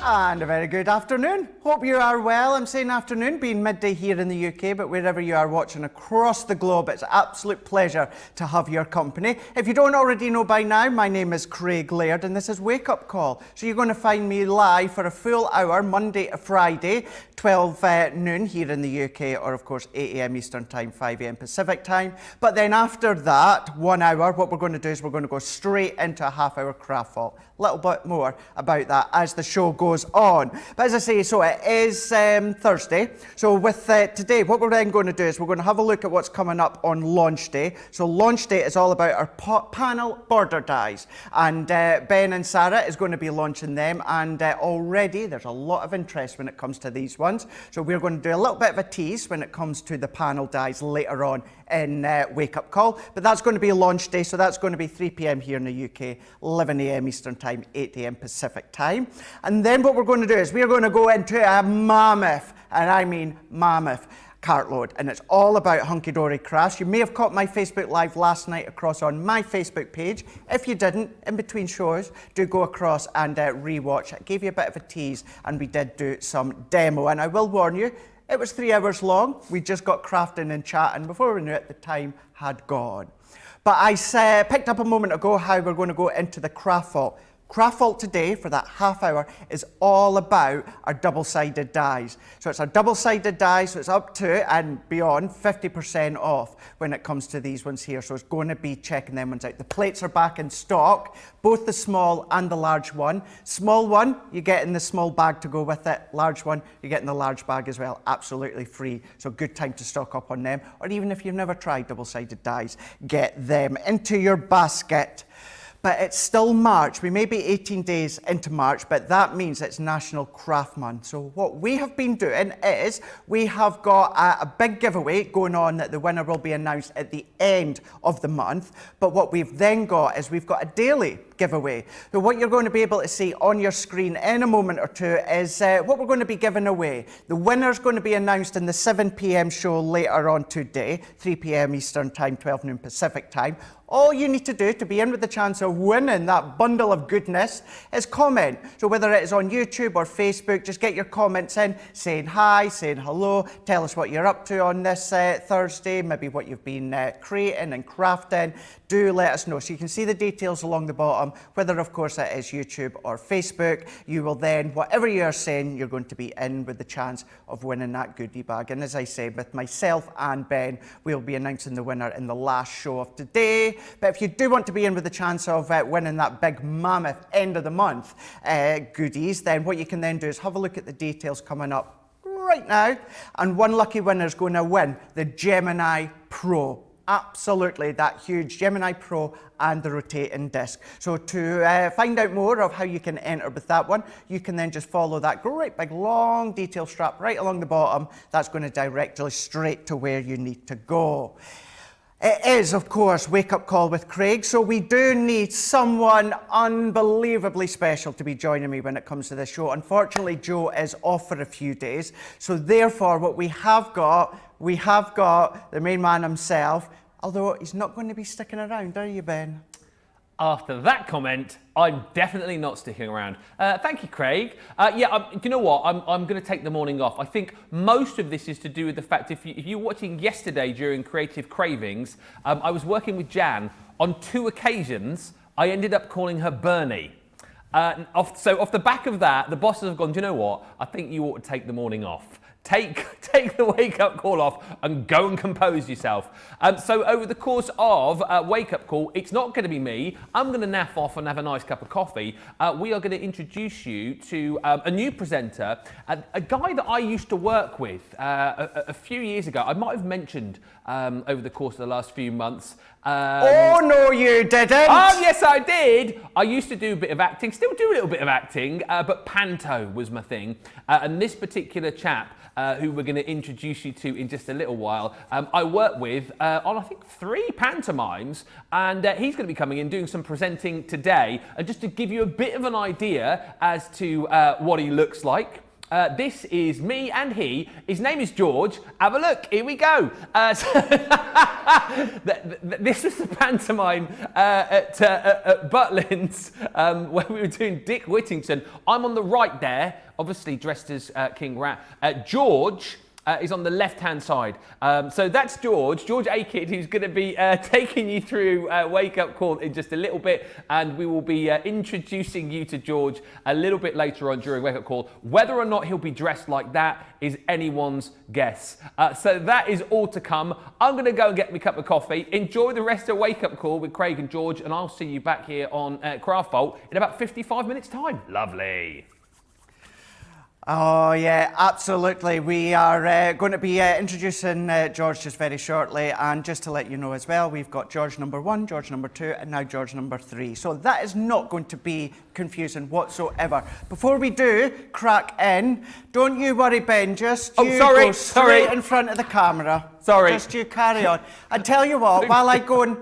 And a very good afternoon. Hope you are well. I'm saying afternoon, being midday here in the UK, but wherever you are watching across the globe, it's an absolute pleasure to have your company. If you don't already know by now, my name is Craig Laird and this is Wake Up Call. So you're going to find me live for a full hour, Monday to Friday, 12 noon here in the UK, or of course 8 a.m. Eastern Time, 5 a.m. Pacific Time. But then after that, 1 hour, what we're going to do is we're going to go straight into a half-hour craft vault. A little bit more about that as the show goes on. But as I say, so it is Thursday. So with today, what we're then going to do is we're going to have a look at what's coming up on launch day. So launch day is all about our panel border dies. And Ben and Sarah is going to be launching them. And already there's a lot of interest when it comes to these ones. So we're going to do a little bit of a tease when it comes to the panel dies later on in Wake Up Call. But that's going to be launch day. So that's going to be 3 p.m. here in the UK, 11 a.m. Eastern Time, 8 a.m. Pacific Time. And then what we're going to do is we're going to go into a mammoth, and I mean mammoth, cartload, and it's all about Hunky Dory crafts. You may have caught my Facebook Live last night across on my Facebook page. If you didn't, in between shows, do go across and re-watch. I gave you a bit of a tease, and we did do some demo, and I will warn you, it was 3 hours long. We just got crafting and chatting. Before we knew it, the time had gone. But I picked up a moment ago how we're going to go into the craft vault. Craft vault today for that half hour is all about our double-sided dies. So it's our double-sided dies, so it's up to and beyond 50% off when it comes to these ones here. So it's going to be checking them ones out. The plates are back in stock, both the small and the large one. Small one, you get in the small bag to go with it. Large one, you get in the large bag as well, absolutely free. So good time to stock up on them. Or even if you've never tried double-sided dies, get them into your basket. But it's still March. We may be 18 days into March, but that means it's National Craft Month. So what we have been doing is we have got a big giveaway going on that the winner will be announced at the end of the month. But what we've then got is we've got a daily giveaway. So what you're going to be able to see on your screen in a moment or two is what we're going to be giving away. The winner's going to be announced in the 7 p.m. show later on today, 3 p.m. Eastern Time, 12 noon Pacific Time. All you need to do to be in with the chance of winning that bundle of goodness is comment. So whether it is on YouTube or Facebook, just get your comments in, saying hi, saying hello, tell us what you're up to on this Thursday, maybe what you've been creating and crafting. Do let us know. So you can see the details along the bottom, whether of course it is YouTube or Facebook. You will then, whatever you are saying, you're going to be in with the chance of winning that goodie bag. And as I say, with myself and Ben, we'll be announcing the winner in the last show of today. But if you do want to be in with the chance of winning that big mammoth end of the month goodies, then what you can then do is have a look at the details coming up right now. And one lucky winner is going to win the Gemini Pro. Absolutely, that huge Gemini Pro and the rotating disc. So to find out more of how you can enter with that one, you can then just follow that great big long detail strap right along the bottom. That's going to direct you straight to where you need to go. It is, of course, Wake Up Call with Craig, so we do need someone unbelievably special to be joining me when it comes to this show. Unfortunately, Joe is off for a few days, so therefore what we have got the main man himself, although he's not going to be sticking around, are you, Ben? After that comment, I'm definitely not sticking around. Thank you, Craig. You know what? I'm going to take the morning off. I think most of this is to do with the fact if you were watching yesterday during Creative Cravings, I was working with Jan. On 2 occasions, I ended up calling her Bernie. So off the back of that, the bosses have gone, do you know what? I think you ought to take the morning off. Take the wake-up call off and go and compose yourself. So over the course of wake-up call, it's not going to be me. I'm going to naff off and have a nice cup of coffee. We are going to introduce you to a new presenter, a guy that I used to work with a few years ago. I might have mentioned over the course of the last few months. Oh, no, you didn't. Oh, yes, I did. I used to do a bit of acting, still do a little bit of acting, but Panto was my thing. And this particular chap, who we're going to introduce you to in just a little while, I work with on, I think, 3 pantomimes, and he's going to be coming in doing some presenting today. And just to give you a bit of an idea as to what he looks like, This is me and he. His name is George. Have a look. Here we go. This was the pantomime at Butlins where we were doing Dick Whittington. I'm on the right there, obviously dressed as King Rat. George is on the left-hand side. So that's George A-Kid, who's going to be taking you through Wake Up Call in just a little bit, and we will be introducing you to George a little bit later on during Wake Up Call. Whether or not he'll be dressed like that is anyone's guess. So that is all to come. I'm going to go and get me a cup of coffee. Enjoy the rest of Wake Up Call with Craig and George, and I'll see you back here on Craft Vault in about 55 minutes' time. Lovely. Oh yeah, absolutely. We are going to be introducing George just very shortly, and just to let you know as well, we've got George number 1, George number 2, and now George number 3. So that is not going to be confusing whatsoever. Before we do crack in, don't you worry, Ben. Just go straight in front of the camera. Sorry. Just you carry on. I tell you what, while I go and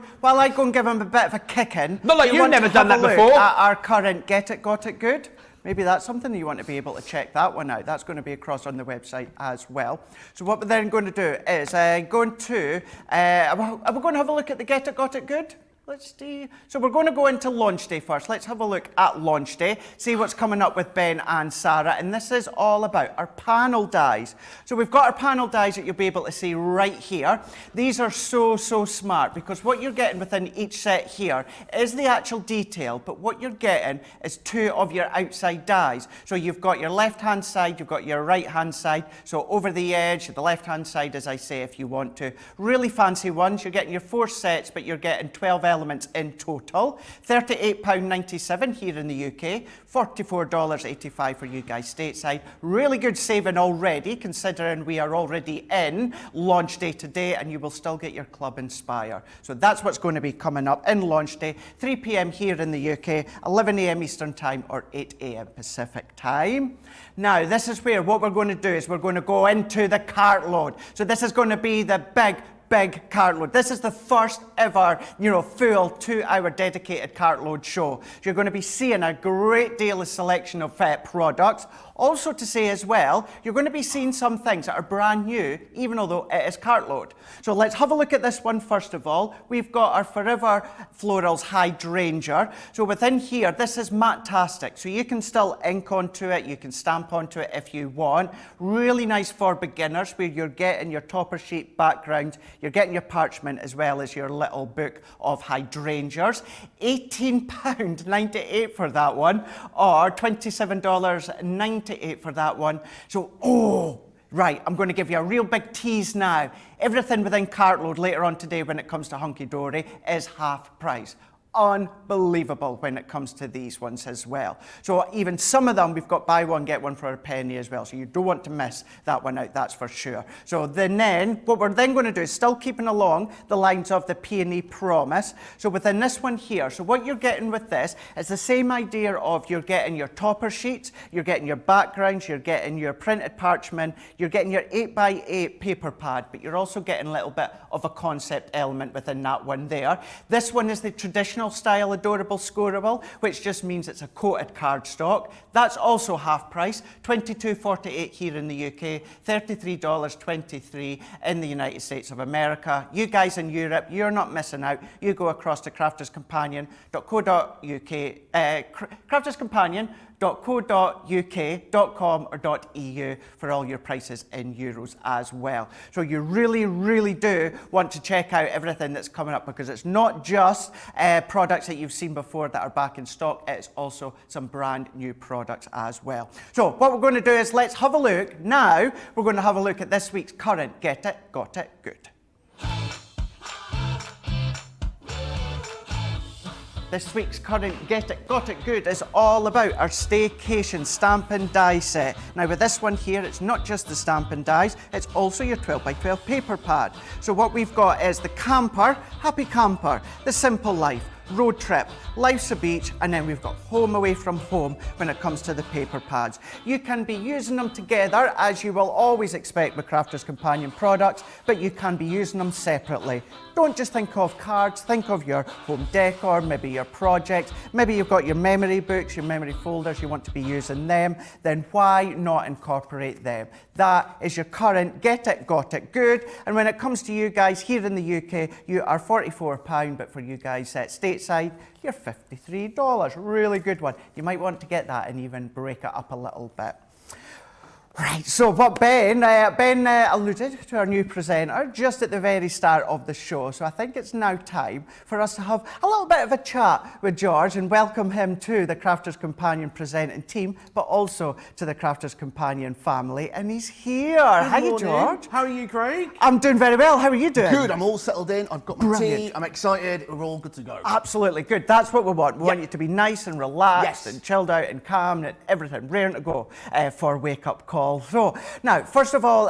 give him a bit of a kicking. Not like you've never done that before. At our current Get It, Got It Good. Maybe that's something that you want to be able to check that one out. That's going to be across on the website as well. So what we're then going to do is are we going to have a look at the Get It, Got It Good? Let's see. So we're going to go into launch day first. Let's have a look at launch day, see what's coming up with Ben and Sarah. And this is all about our panel dies. So we've got our panel dies that you'll be able to see right here. These are so smart, because what you're getting within each set here is the actual detail, but what you're getting is 2 of your outside dies. So you've got your left-hand side, you've got your right-hand side. So over the edge, the left-hand side, as I say, if you want to. Really fancy ones. You're getting your 4 sets, but you're getting 12 elements in total. £38.97 here in the UK, $44.85 for you guys stateside. Really good saving already, considering we are already in launch day today, and you will still get your Club Inspire. So that's what's going to be coming up in launch day, 3 p.m. here in the UK, 11 a.m. Eastern Time or 8 a.m. Pacific Time. Now, this is where what we're going to do is we're going to go into the cartload. So this is going to be the big cartload. This is the first ever, full 2-hour dedicated cartload show. You're going to be seeing a great deal of selection of products. Also to say as well, you're going to be seeing some things that are brand new, even although it is cartload. So let's have a look at this one first of all. We've got our Forever Florals Hydrangea. So within here, this is matte-tastic. So you can still ink onto it, you can stamp onto it if you want. Really nice for beginners, where you're getting your topper sheet background, you're getting your parchment as well as your little book of hydrangeas. £18.98 for that one, or $27.98 for that one. So, right, I'm going to give you a real big tease now. Everything within cartload later on today when it comes to Hunky Dory is half price. Unbelievable when it comes to these ones as well. So even some of them, we've got buy one, get one for a penny as well. So you don't want to miss that one out, that's for sure. So then, what we're then going to do is still keeping along the lines of the Peony Promise. So within this one here, so what you're getting with this is the same idea of you're getting your topper sheets, you're getting your backgrounds, you're getting your printed parchment, you're getting your 8x8 paper pad, but you're also getting a little bit of a concept element within that one there. This one is the traditional style adorable scoreable, which just means it's a coated cardstock. That's also half price, $22.48 here in the UK, $33.23 in the United States of America. You guys in Europe, you're not missing out. You go across to crafterscompanion.co.uk, crafterscompanion.co.uk.com or .eu for all your prices in euros as well. So you really do want to check out everything that's coming up, because it's not just products that you've seen before that are back in stock, it's also some brand new products as well. So what we're going to do is let's have a look. Now we're going to have a look at this week's current Get It, Got It Good. This week's current Get It, Got It Good is all about our Staycation Stamp and Die set. Now with this one here, it's not just the stamp and dies, it's also your 12x12 paper pad. So what we've got is the Camper, Happy Camper, The Simple Life, road trip, life's a beach, and then we've got home away from home when it comes to the paper pads. You can be using them together, as you will always expect with Crafter's Companion products, but you can be using them separately. Don't just think of cards, think of your home decor, maybe your projects, maybe you've got your memory books, your memory folders, you want to be using them, then why not incorporate them? That is your current get it, got it good. And when it comes to you guys here in the UK, you are £44, but for you guys at stateside, you're $53. Really good one. You might want to get that and even break it up a little bit. Right, so what Ben alluded to our new presenter just at the very start of the show. So I think it's now time for us to have a little bit of a chat with George and welcome him to the Crafter's Companion presenting team, but also to the Crafter's Companion family. And he's here. Hi, George. How are you, Craig? I'm doing very well. How are you doing? Good. I'm all settled in. I've got my Brilliant. tea. I'm excited. We're all good to go. Absolutely good. That's what we want. We want you to be nice and relaxed Yes. and chilled out and calm and everything, raring to go for Wake Up Call. So, now, first of all,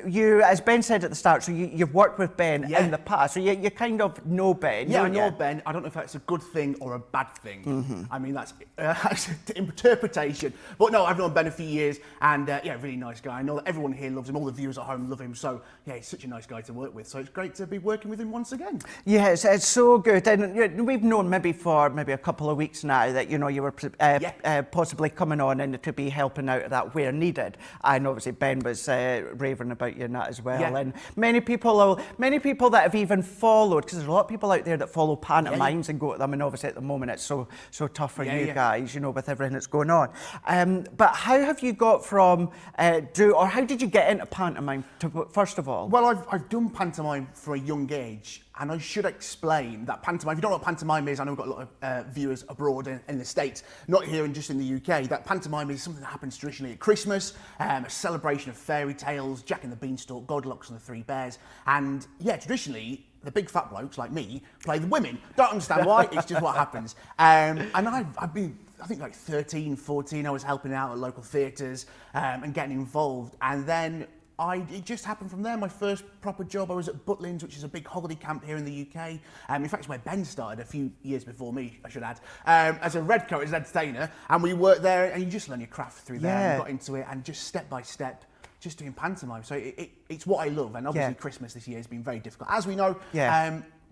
you, as Ben said at the start, so you've worked with Ben in the past, so you kind of know Ben. Yeah, I don't know you? Ben. I don't know if that's a good thing or a bad thing. I mean, that's interpretation. But no, I've known Ben a few years, and yeah, really nice guy. I know that everyone here loves him. All the viewers at home love him. So yeah, he's such a nice guy to work with. So it's great to be working with him once again. Yeah, it's so good, and we've known maybe for a couple of weeks now that you were possibly coming on and to be helping out at that where needed. And obviously Ben was raving about you and that as well. Yeah. And many people that have even followed, because there's a lot of people out there that follow pantomimes and go to them, and obviously at the moment it's so tough for you guys, with everything that's going on. But how have you got from how did you get into pantomime first of all? Well, I've done pantomime for a young age, and I should explain that pantomime, if you don't know what pantomime is, I know we've got a lot of viewers abroad in the States, not here and just in the UK, that pantomime is something that happens traditionally at Christmas, a celebration of fairy tales, Jack and the Beanstalk, Goldilocks and the Three Bears, and yeah, traditionally, the big fat blokes like me play the women. Don't understand why, it's just what happens. And I've been, I think like 13, 14, I was helping out at local theatres and getting involved, and then it just happened from there. My first proper job, I was at Butlins, which is a big holiday camp here in the UK. In fact, it's where Ben started a few years before me, I should add, as a redcoat, as an entertainer. And we worked there, and you just learn your craft through there. And got into it, and just step by step, just doing pantomime. So it's what I love. And obviously Christmas this year has been very difficult, as we know.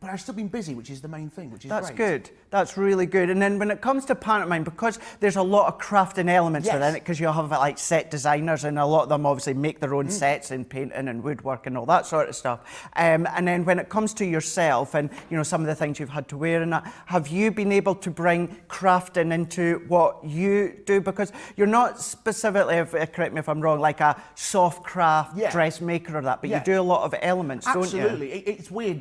But I've still been busy, which is the main thing, which is That's great. good. That's really good. And then when it comes to pantomime, because there's a lot of crafting elements within it, because you have like set designers, and a lot of them obviously make their own sets and painting and woodwork and all that sort of stuff. And then when it comes to yourself and some of the things you've had to wear and that, have you been able to bring crafting into what you do? Because you're not specifically, correct me if I'm wrong, like a soft craft dressmaker or that, but you do a lot of elements, don't you? Absolutely. It's weird.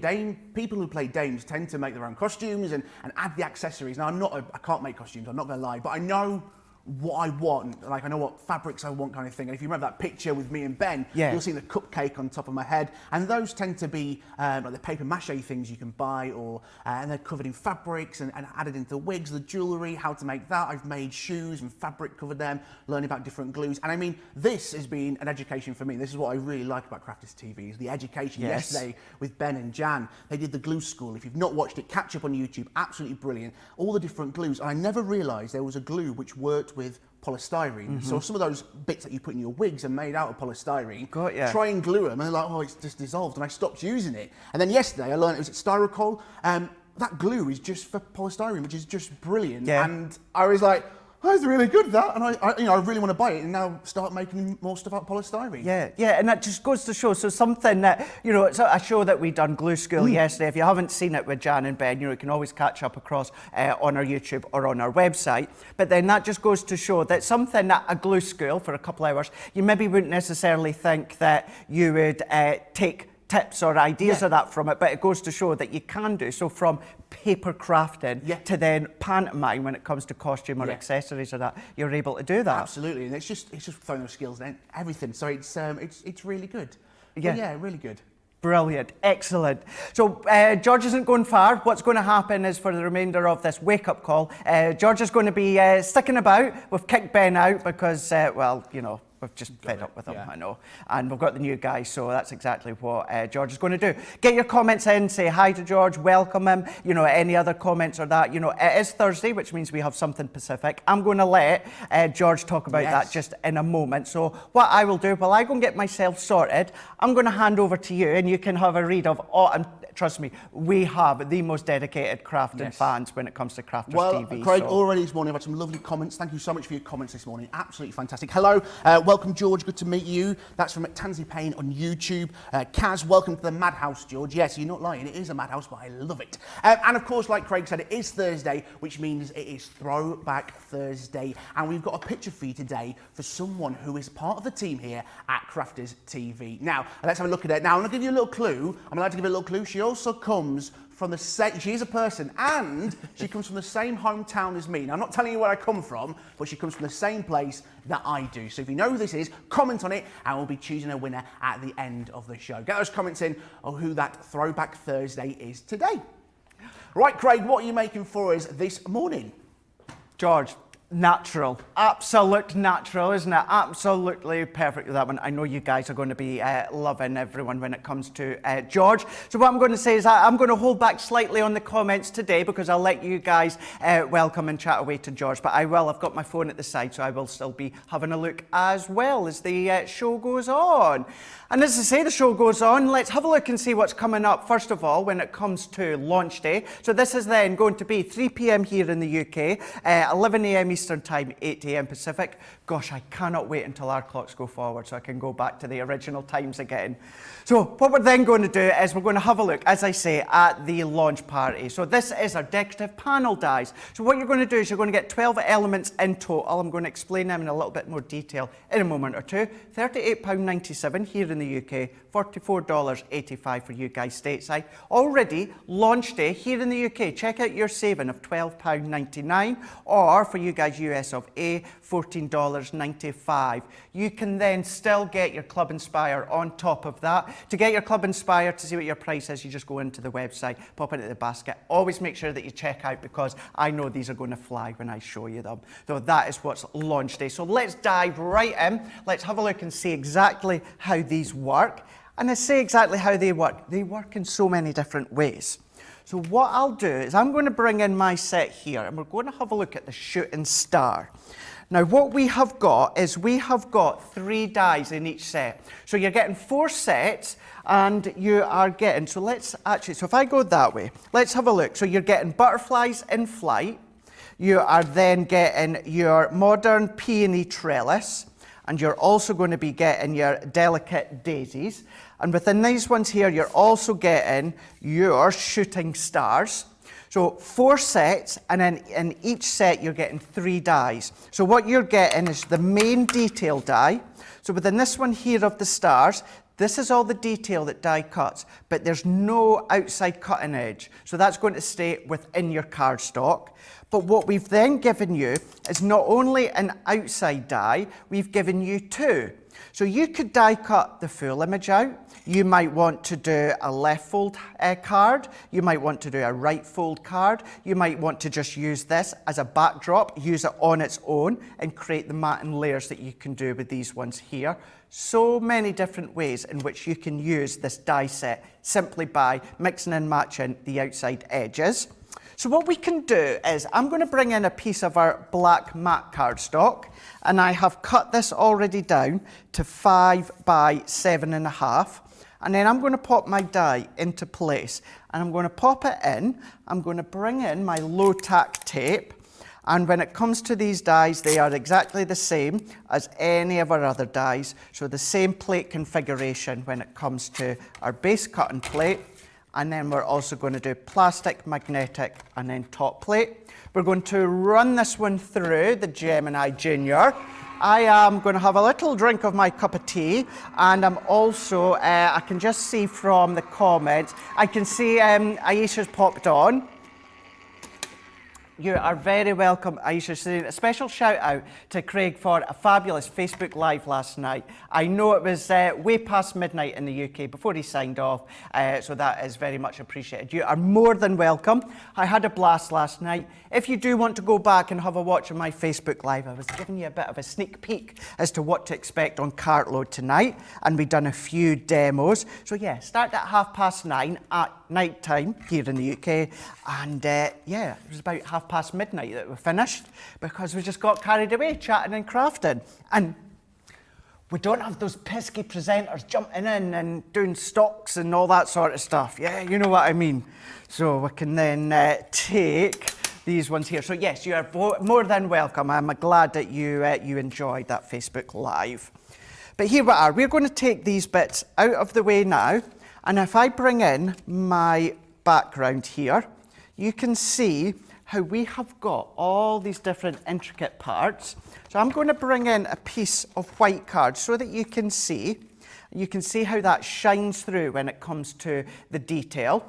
People who play dames tend to make their own costumes and add the accessories. Now, I can't make costumes, I'm not going to lie, but I know what I want, like I know what fabrics I want, kind of thing. And if you remember that picture with me and Ben, you'll see the cupcake on top of my head, and those tend to be like the paper mache things you can buy, or and they're covered in fabrics and added into wigs, the jewellery, how to make that. I've made shoes and fabric covered them, learning about different glues, and I mean, this has been an education for me. This is what I really like about Crafters TV, is the education. Yesterday with Ben and Jan, they did the glue school. If you've not watched it, catch up on YouTube, absolutely brilliant. All the different glues, and I never realised there was a glue which worked with polystyrene. So some of those bits that you put in your wigs are made out of polystyrene. Try and glue them, and they're like, oh, it's just dissolved, and I stopped using it. And then yesterday I learned it was Styrocoal. That glue is just for polystyrene, which is just brilliant. And I was like, oh, it's really good, that, and I really want to buy it and now start making more stuff out of polystyrene. Yeah, and that just goes to show. So something that, it's a show that we done, Glue School, yesterday. If you haven't seen it with Jan and Ben, you can always catch up across on our YouTube or on our website. But then that just goes to show that something that a glue school for a couple of hours, you maybe wouldn't necessarily think that you would take tips or ideas of that from it, but it goes to show that you can do. So from paper crafting to then pantomime when it comes to costume or accessories or that, you're able to do that. Absolutely, and it's just throwing those skills in everything. So it's really good. Yeah, really good. Brilliant, excellent. So George isn't going far. What's going to happen is for the remainder of this wake-up call, George is going to be sticking about. We've kicked Ben out because, We've just fed up with them, yeah. I know. And we've got the new guy, so that's exactly what George is going to do. Get your comments in, say hi to George, welcome him, you know, any other comments or that. You know, it is Thursday, which means we have something Pacific. I'm going to let George talk about that just in a moment. So what I will do, while I go and get myself sorted, I'm going to hand over to you and you can have a read of all, and trust me, we have the most dedicated crafting fans when it comes to Crafters TV. Craig, already this morning I've had some lovely comments. Thank you so much for your comments this morning. Absolutely fantastic. Hello, welcome George, good to meet you. That's from Tansy Payne on YouTube. Kaz, welcome to the Madhouse, George. Yes, you're not lying, it is a madhouse, but I love it. And of course, like Craig said, it is Thursday, which means it is Throwback Thursday. And we've got a picture for you today for someone who is part of the team here at Crafters TV. Now, let's have a look at it. Now, I'm going to give you a little clue. I'm allowed to give you a little clue. She also comes from the same, she's a person, and she comes from the same hometown as me. Now, I'm not telling you where I come from, but she comes from the same place that I do. So if you know who this is, comment on it, and we'll be choosing a winner at the end of the show. Get those comments in on who that Throwback Thursday is today. Right, Craig, what are you making for us this morning? George, natural, absolute natural, isn't it? Absolutely perfect with that one. I know you guys are going to be loving everyone when it comes to George. So what I'm going to say is I'm going to hold back slightly on the comments today because I'll let you guys welcome and chat away to George. But I've got my phone at the side, so I will still be having a look as well as the show goes on. And as I say, the show goes on. Let's have a look and see what's coming up, first of all, when it comes to launch day. So this is then going to be 3 p.m. here in the UK, 11 a.m. Eastern Time, 8 a.m. Pacific. Gosh, I cannot wait until our clocks go forward so I can go back to the original times again. So what we're then going to do is we're going to have a look, as I say, at the launch party. So this is our decorative panel dies. So what you're going to do is you're going to get 12 elements in total. I'm going to explain them in a little bit more detail in a moment or two. £38.97 here in the UK, $44.85 for you guys stateside. Already launch day here in the UK. Check out your saving of £12.99, or for you guys US of A, $14.95. You can then still get your Club Inspire on top of that. To get your Club Inspire, to see what your price is, you just go into the website, pop into the basket. Always make sure that you check out because I know these are going to fly when I show you them. So that is what's launch day. So let's dive right in. Let's have a look and see exactly how these work. And I say exactly how they work. They work in so many different ways. So what I'll do is I'm going to bring in my set here and we're going to have a look at the shooting star. Now what we have got is we have got 3 dies in each set. So you're getting 4 sets and you are getting, so if I go that way, let's have a look. So you're getting butterflies in flight. You are then getting your modern peony trellis. And you're also going to be getting your delicate daisies. And within these ones here, you're also getting your shooting stars. So 4 sets, and then in each set, you're getting 3 dies. So what you're getting is the main detail die. So within this one here of the stars, this is all the detail that die cuts, but there's no outside cutting edge. So that's going to stay within your cardstock. But what we've then given you is not only an outside die, we've given you 2. So you could die cut the full image out. You might want to do a left fold card. You might want to do a right fold card. You might want to just use this as a backdrop, use it on its own, and create the matte layers that you can do with these ones here. So many different ways in which you can use this die set simply by mixing and matching the outside edges. So what we can do is I'm going to bring in a piece of our black matte cardstock, and I have cut this already down to 5 by 7.5. And then I'm going to pop my die into place and I'm going to pop it in. I'm going to bring in my low tack tape. And when it comes to these dies, they are exactly the same as any of our other dies. So the same plate configuration when it comes to our base cutting plate. And then we're also going to do plastic, magnetic, and then top plate. We're going to run this one through the Gemini Junior. I am going to have a little drink of my cup of tea, and I'm also, I can just see from the comments, I can see Aisha's popped on. You are very welcome, Aisha. Saying a special shout out to Craig for a fabulous Facebook Live last night. I know it was way past midnight in the UK before he signed off, so that is very much appreciated. You are more than welcome. I had a blast last night. If you do want to go back and have a watch of my Facebook Live, I was giving you a bit of a sneak peek as to what to expect on Cartload tonight, and we've done a few demos. So yeah, start at 9:30 at night time here in the UK, and yeah, it was about midnight that we finished because we just got carried away chatting and crafting, and we don't have those pesky presenters jumping in and doing stocks and all that sort of stuff. Yeah, you know what I mean. So we can then take these ones here. So yes, you are more than welcome. I'm glad that you enjoyed that Facebook Live. But here we are. We're going to take these bits out of the way now, and if I bring in my background here, you can see how we have got all these different intricate parts. So I'm going to bring in a piece of white card so that you can see how that shines through when it comes to the detail.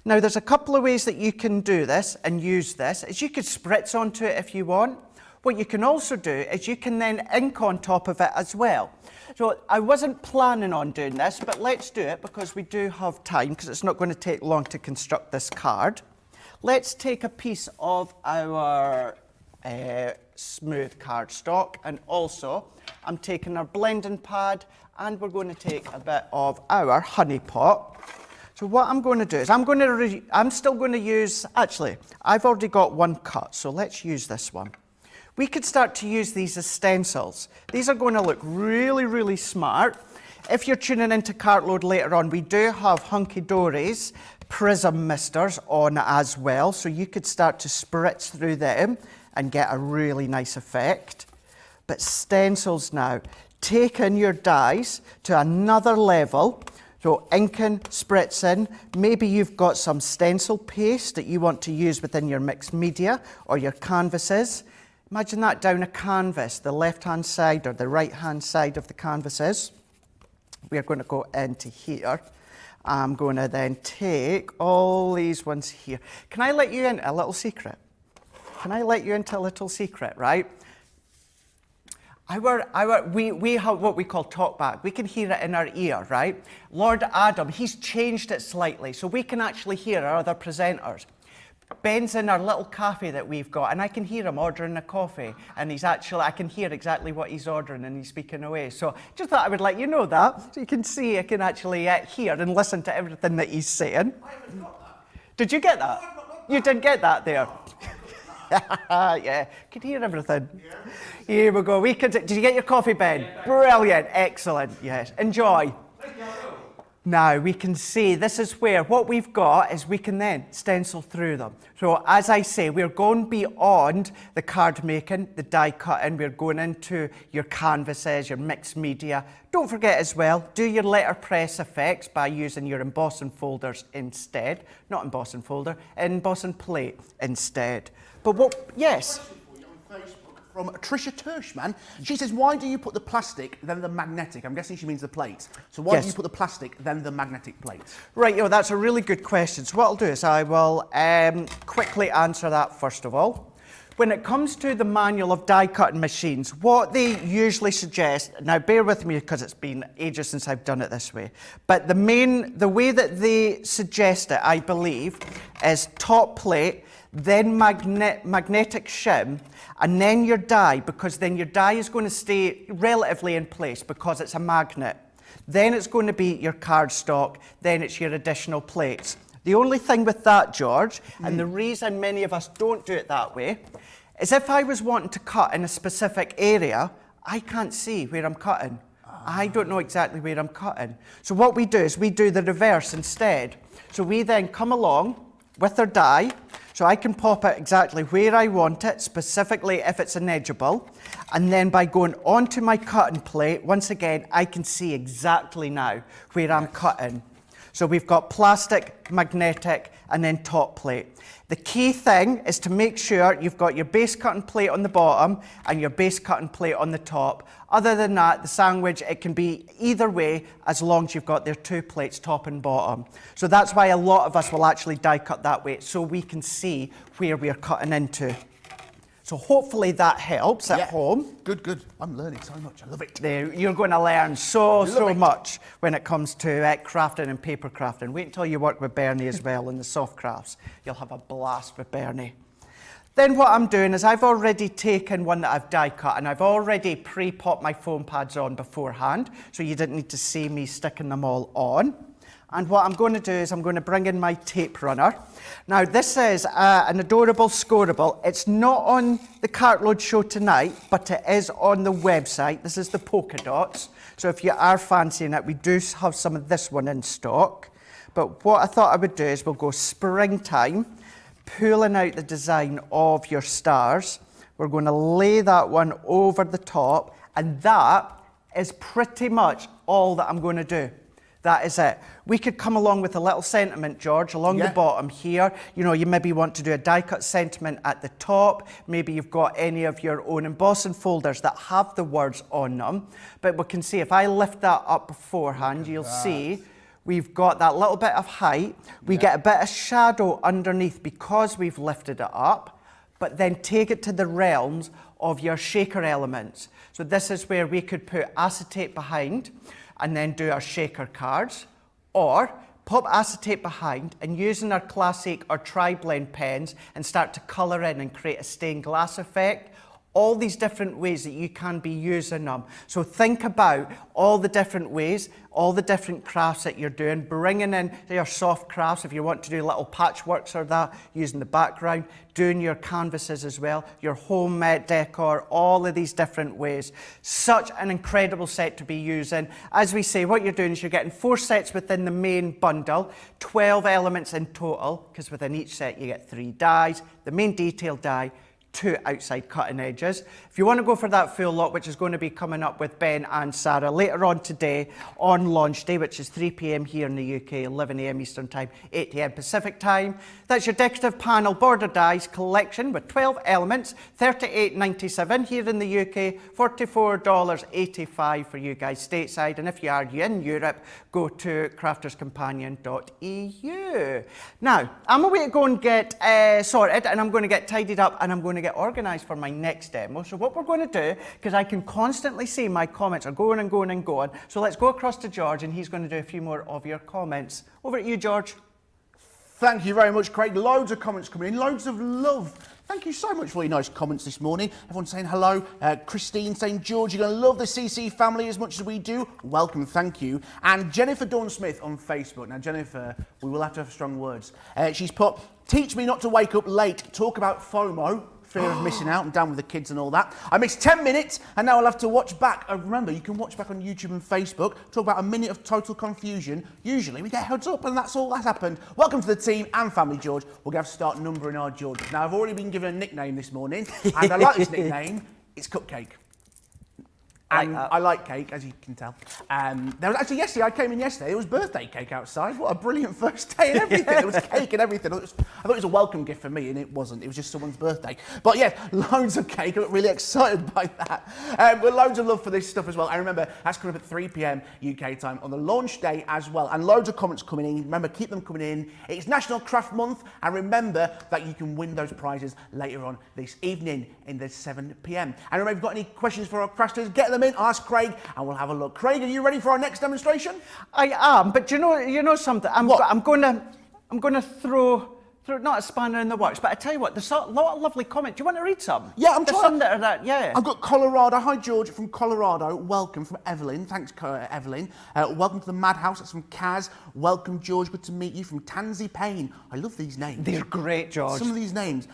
Now there's a couple of ways that you can do this and use this. Is you could spritz onto it if you want. What you can also do is you can then ink on top of it as well. So I wasn't planning on doing this, but let's do it because we do have time, because it's not going to take long to construct this card. Let's take a piece of our smooth cardstock, and also I'm taking our blending pad, and we're going to take a bit of our honey pot. So what I'm going to do is I'm still going to use, actually, I've already got one cut, so let's use this one. We could start to use these as stencils. These are going to look really, really smart. If you're tuning into Cartload later on, we do have Hunky Dory's prism misters on as well, so you could start to spritz through them and get a really nice effect. But stencils now, taking your dyes to another level. So inking, spritzing, maybe you've got some stencil paste that you want to use within your mixed media or your canvases. Imagine that down a canvas, the left-hand side or the right-hand side of the canvases. We're going to go into here. I'm going to then take all these ones here. Can I let you in a little secret? Can I let you into a little secret, right? We have what we call talkback. We can hear it in our ear, right? Lord Adam, he's changed it slightly, so we can actually hear our other presenters. Ben's in our little cafe that we've got, and I can hear him ordering a coffee, and I can hear exactly what he's ordering, and he's speaking away. So just thought I would let you know that, so you can see, I can actually hear and listen to everything that he's saying. I haven't got that. Did you get that? You didn't get that there? Yeah, could hear everything. Yeah. Here we go. Did you get your coffee, Ben? Yeah. Brilliant, excellent, yes. Enjoy. Now we can see this is where what we've got is we can then stencil through them. So as I say, we're going beyond the card making, the die cutting, we're going into your canvases, your mixed media. Don't forget as well, do your letterpress effects by using your embossing folders instead. Not embossing folder, embossing plate instead. But what, yes? From Tricia Tershman, she says, why do you put the plastic, then the magnetic? I'm guessing she means the plate. So why do you put the plastic, then the magnetic plate? Right, that's a really good question. So what I'll do is I will quickly answer that first of all. When it comes to the manual of die cutting machines, what they usually suggest, now bear with me because it's been ages since I've done it this way, but the way that they suggest it, I believe, is top plate, then magnetic shim, and then your die, because then your die is going to stay relatively in place because it's a magnet. Then it's going to be your cardstock, then it's your additional plates. The only thing with that, George, and the reason many of us don't do it that way, is if I was wanting to cut in a specific area, I can't see where I'm cutting. I don't know exactly where I'm cutting. So what we do is we do the reverse instead. So we then come along with our die, so I can pop it exactly where I want it, specifically if it's an edgeable, and then by going onto my cutting plate, once again, I can see exactly now where I'm cutting. So we've got plastic, magnetic, and then top plate. The key thing is to make sure you've got your base cutting plate on the bottom and your base cutting plate on the top. Other than that, the sandwich, it can be either way as long as you've got their 2 plates, top and bottom. So that's why a lot of us will actually die cut that way, so we can see where we're cutting into. So hopefully that helps at home. Good. I'm learning so much. I love it. You're going to learn so much when it comes to crafting and paper crafting. Wait until you work with Bernie as well in the soft crafts. You'll have a blast with Bernie. Then what I'm doing is I've already taken one that I've die cut and I've already pre-popped my foam pads on beforehand, so you didn't need to see me sticking them all on. And what I'm going to do is I'm going to bring in my tape runner. Now this is an adorable scoreable. It's not on the cartload show tonight, but it is on the website. This is the polka dots. So if you are fancying it, we do have some of this one in stock. But what I thought I would do is we'll go springtime, pulling out the design of your stars. We're going to lay that one over the top, and that is pretty much all that I'm going to do. That is it. We could come along with a little sentiment, George, along the bottom here. You know, you maybe want to do a die cut sentiment at the top. Maybe you've got any of your own embossing folders that have the words on them. But we can see if I lift that up beforehand, you'll see we've got that little bit of height. We get a bit of shadow underneath because we've lifted it up. But then take it to the realms of your shaker elements. So this is where we could put acetate behind and then do our shaker cards, or pop acetate behind and using our classic or tri-blend pens and start to colour in and create a stained glass effect. All these different ways that you can be using them. So think about all the different ways, all the different crafts that you're doing, bringing in your soft crafts if you want to do little patchworks or that, using the background, doing your canvases as well, your home decor, all of these different ways. Such an incredible set to be using. As we say, what you're doing is you're getting 4 sets within the main bundle, 12 elements in total, because within each set you get 3 dies, the main detail die, 2 outside cutting edges. If you want to go for that full lot, which is going to be coming up with Ben and Sarah later on today on launch day, which is 3 p.m. here in the UK, 11 a.m. Eastern Time, 8 a.m. Pacific Time. That's your decorative panel border dies collection with 12 elements, $38.97 here in the UK, $44.85 for you guys stateside. And if you are in Europe, go to crafterscompanion.eu. Now, I'm away to go and get sorted, and I'm going to get tidied up, and I'm going to get organised for my next demo. So what we're going to do, because I can constantly see my comments are going and going and going, so let's go across to George and he's going to do a few more of your comments. Over to you, George. Thank you very much, Craig. Loads of comments coming in, loads of love. Thank you so much for your nice comments this morning. Everyone saying hello. Christine saying, George, you're going to love the CC family as much as we do. Welcome, thank you. And Jennifer Dawn Smith on Facebook. Now, Jennifer, we will have to have strong words. She's put, teach me not to wake up late. Talk about FOMO. Fear of missing out. I'm down with the kids and all that. I missed 10 minutes and now I'll have to watch back. Remember, you can watch back on YouTube and Facebook. Talk about a minute of total confusion. Usually we get heads up and that's all that happened. Welcome to the team and family, George. We're going to have to start numbering our George. Now, I've already been given a nickname this morning and I like this nickname. It's Cupcake. And I like cake, as you can tell. There was actually yesterday, I came in yesterday, there was birthday cake outside. What a brilliant first day and everything. There was cake and everything. I thought it was a welcome gift for me, and it wasn't. It was just someone's birthday. But yeah, loads of cake. I got really excited by that. But loads of love for this stuff as well. And remember, that's coming up at 3 p.m. UK time on the launch day as well. And loads of comments coming in. Remember, keep them coming in. It's National Craft Month. And remember that you can win those prizes later on this evening in the 7 p.m. And remember, if you've got any questions for our crafters, get them in, ask Craig, and we'll have a look. Craig, are you ready for our next demonstration? I am, but you know something? I'm going to throw not a spanner in the works, but I tell you what, there's a lot of lovely comments. Do you want to read some? Yeah, I'm trying. Some that are that, yeah. I've got Colorado. Hi, George from Colorado. Welcome from Evelyn. Thanks, Evelyn. Welcome to the Madhouse. That's from Kaz. Welcome, George. Good to meet you from Tansy Payne. I love these names. They're great, George. Some of these names.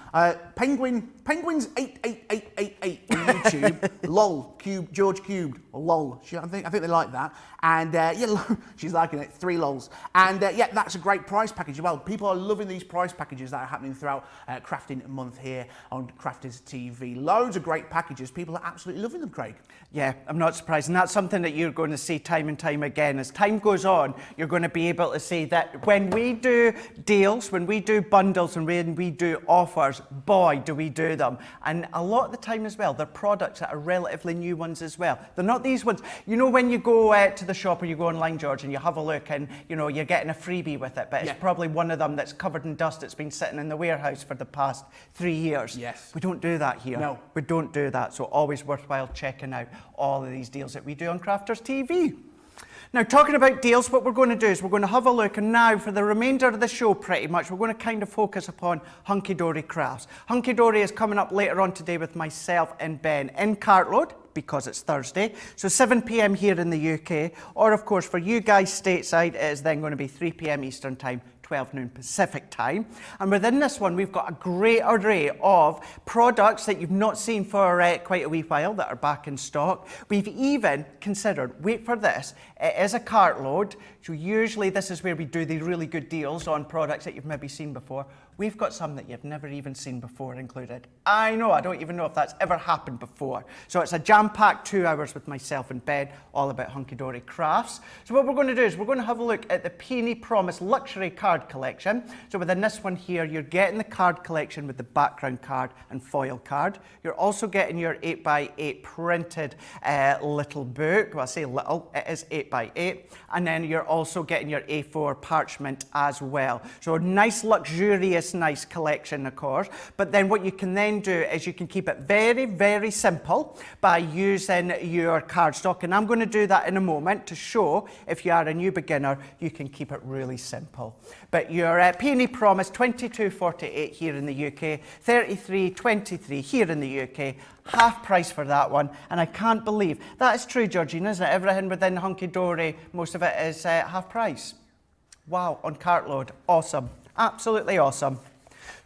Penguins 8888 on YouTube. Lol. George cubed. Lol. I think they like that. And yeah, she's liking it. 3 lols. And yeah, that's a great prize package as well. People are loving these prize packages. packages that are happening throughout Crafting Month here on Crafters TV. Loads of great packages. People are absolutely loving them, Craig. Yeah, I'm not surprised. And that's something that you're going to see time and time again. As time goes on, you're going to be able to see that when we do deals, when we do bundles, and when we do offers, boy, do we do them. And a lot of the time as well, they're products that are relatively new ones as well. They're not these ones. You know, when you go to the shop or you go online, George, and you have a look and, you know, you're getting a freebie with it, but it's probably one of them that's covered in dust. It's been sitting in the warehouse for the past 3 years. Yes. We don't do that here. No. We don't do that. So always worthwhile checking out all of these deals that we do on Crafters TV. Now, talking about deals, what we're going to do is we're going to have a look, and now for the remainder of the show pretty much, we're going to kind of focus upon Hunky Dory Crafts. Hunky Dory is coming up later on today with myself and Ben in Cartload, because it's Thursday, so 7 p.m. here in the UK, or of course for you guys stateside, it is then going to be 3 p.m. Eastern Time, 12 noon Pacific Time. And within this one, we've got a great array of products that you've not seen for quite a wee while that are back in stock. We've even considered, wait for this, it is a cartload, so usually this is where we do the really good deals on products that you've maybe seen before. We've got some that you've never even seen before included. I know, I don't even know if that's ever happened before. So it's a jam-packed 2 hours with myself and Ben, all about Hunky Dory Crafts. So what we're going to do is we're going to have a look at the Peony Promise Luxury Card Collection. So within this one here, you're getting the card collection with the background card and foil card. You're also getting your 8x8 printed little book. Well, I say little, it is 8x8. And then you're also getting your A4 parchment as well. So a nice luxurious nice collection, of course, but then what you can then do is you can keep it very, very simple by using your cardstock, and I'm going to do that in a moment to show if you are a new beginner, you can keep it really simple. But your Peony Promise 22.48 here in the UK, 33.23 here in the UK, half price for that one, and I can't believe that is true, Georgina, isn't it? Everything within Hunky Dory, most of it is half price. Wow, on Cartload, awesome. Absolutely awesome.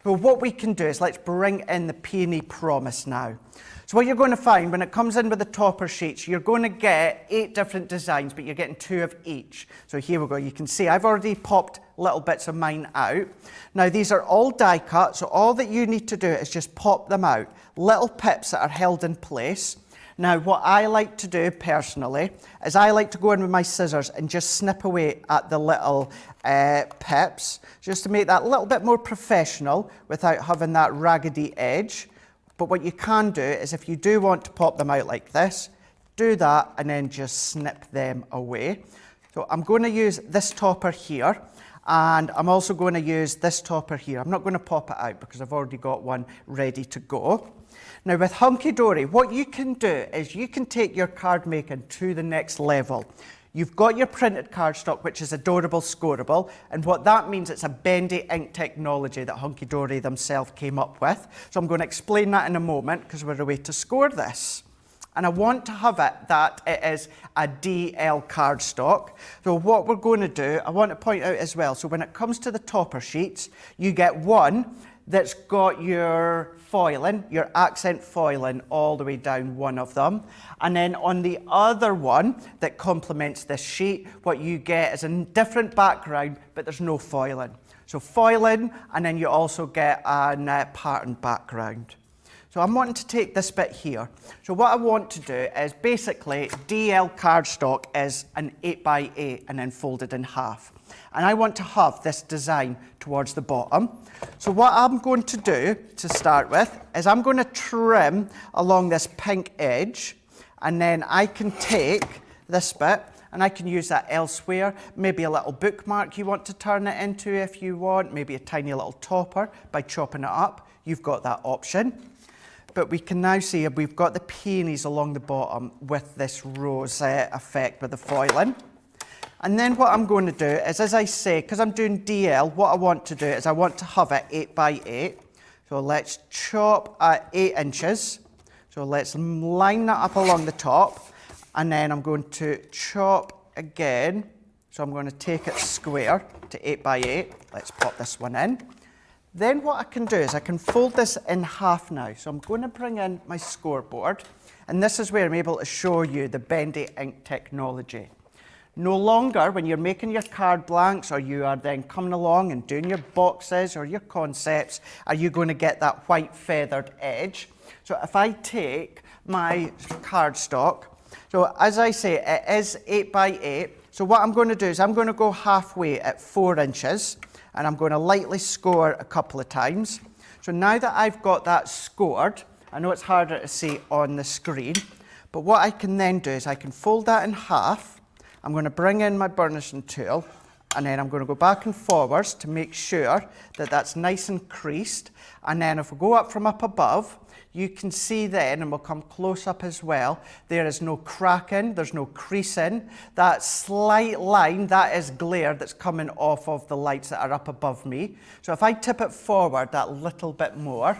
So what we can do is let's bring in the Peony Promise now. So what you're going to find when it comes in with the topper sheets, you're going to get 8 different designs, but you're getting 2 of each. So here we go. You can see I've already popped little bits of mine out. Now these are all die cut, so all that you need to do is just pop them out. Little pips that are held in place. Now, what I like to do personally is I like to go in with my scissors and just snip away at the little pips, just to make that a little bit more professional without having that raggedy edge. But what you can do is if you do want to pop them out like this, do that and then just snip them away. So I'm going to use this topper here, and I'm also going to use this topper here. I'm not going to pop it out because I've already got one ready to go. Now with Hunky Dory, what you can do is you can take your card making to the next level. You've got your printed cardstock, which is adorable, scoreable, and what that means, it's a bendy ink technology that Hunky Dory themselves came up with. So I'm going to explain that in a moment because we're away to score this. And I want to have it that it is a DL cardstock. So what we're going to do, I want to point out as well, so when it comes to the topper sheets, you get one that's got your foiling, your accent foiling all the way down one of them. And then on the other one that complements this sheet, what you get is a different background, but there's no foiling. So foiling, and then you also get a patterned background. So I'm wanting to take this bit here. So what I want to do is basically DL cardstock is an 8x8 and then folded in half. And I want to have this design towards the bottom. So what I'm going to do to start with is I'm going to trim along this pink edge, and then I can take this bit and I can use that elsewhere. Maybe a little bookmark you want to turn it into if you want, maybe a tiny little topper by chopping it up. You've got that option. But we can now see we've got the peonies along the bottom with this rose effect with the foiling. And then what I'm going to do is, as I say, because I'm doing DL, what I want to do is I want to have it 8x8. So let's chop at 8 inches. So let's line that up along the top. And then I'm going to chop again. So I'm going to take it square to 8x8. Let's pop this one in. Then what I can do is I can fold this in half now. So I'm going to bring in my scoreboard. And this is where I'm able to show you the bendy ink technology. No longer, when you're making your card blanks or you are then coming along and doing your boxes or your concepts, are you going to get that white feathered edge. So if I take my cardstock, so as I say, it is 8 by 8. So what I'm going to do is I'm going to go halfway at 4 inches and I'm going to lightly score a couple of times. So now that I've got that scored, I know it's harder to see on the screen, but what I can then do is I can fold that in half. I'm going to bring in my burnishing tool and then I'm going to go back and forwards to make sure that that's nice and creased. And then if we go up from up above, you can see then, and we'll come close up as well, there is no cracking, there's no creasing. That slight line, that is glare that's coming off of the lights that are up above me. So if I tip it forward that little bit more,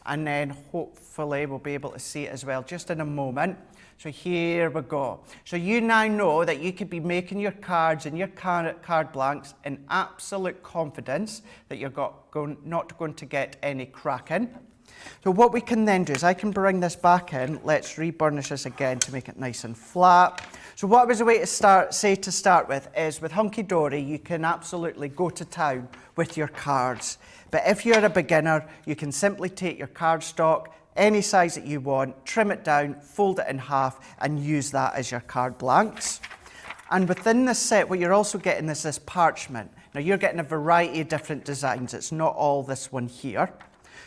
and then hopefully we'll be able to see it as well just in a moment. So here we go. So you now know that you could be making your cards and your card blanks in absolute confidence that you're not going to get any cracking. So what we can then do is I can bring this back in. Let's reburnish this again to make it nice and flat. So what was the way to start with is with Hunky Dory, you can absolutely go to town with your cards. But if you're a beginner, you can simply take your cardstock, any size that you want, trim it down, fold it in half, and use that as your card blanks. And within this set, what you're also getting is this parchment. Now you're getting a variety of different designs. It's not all this one here.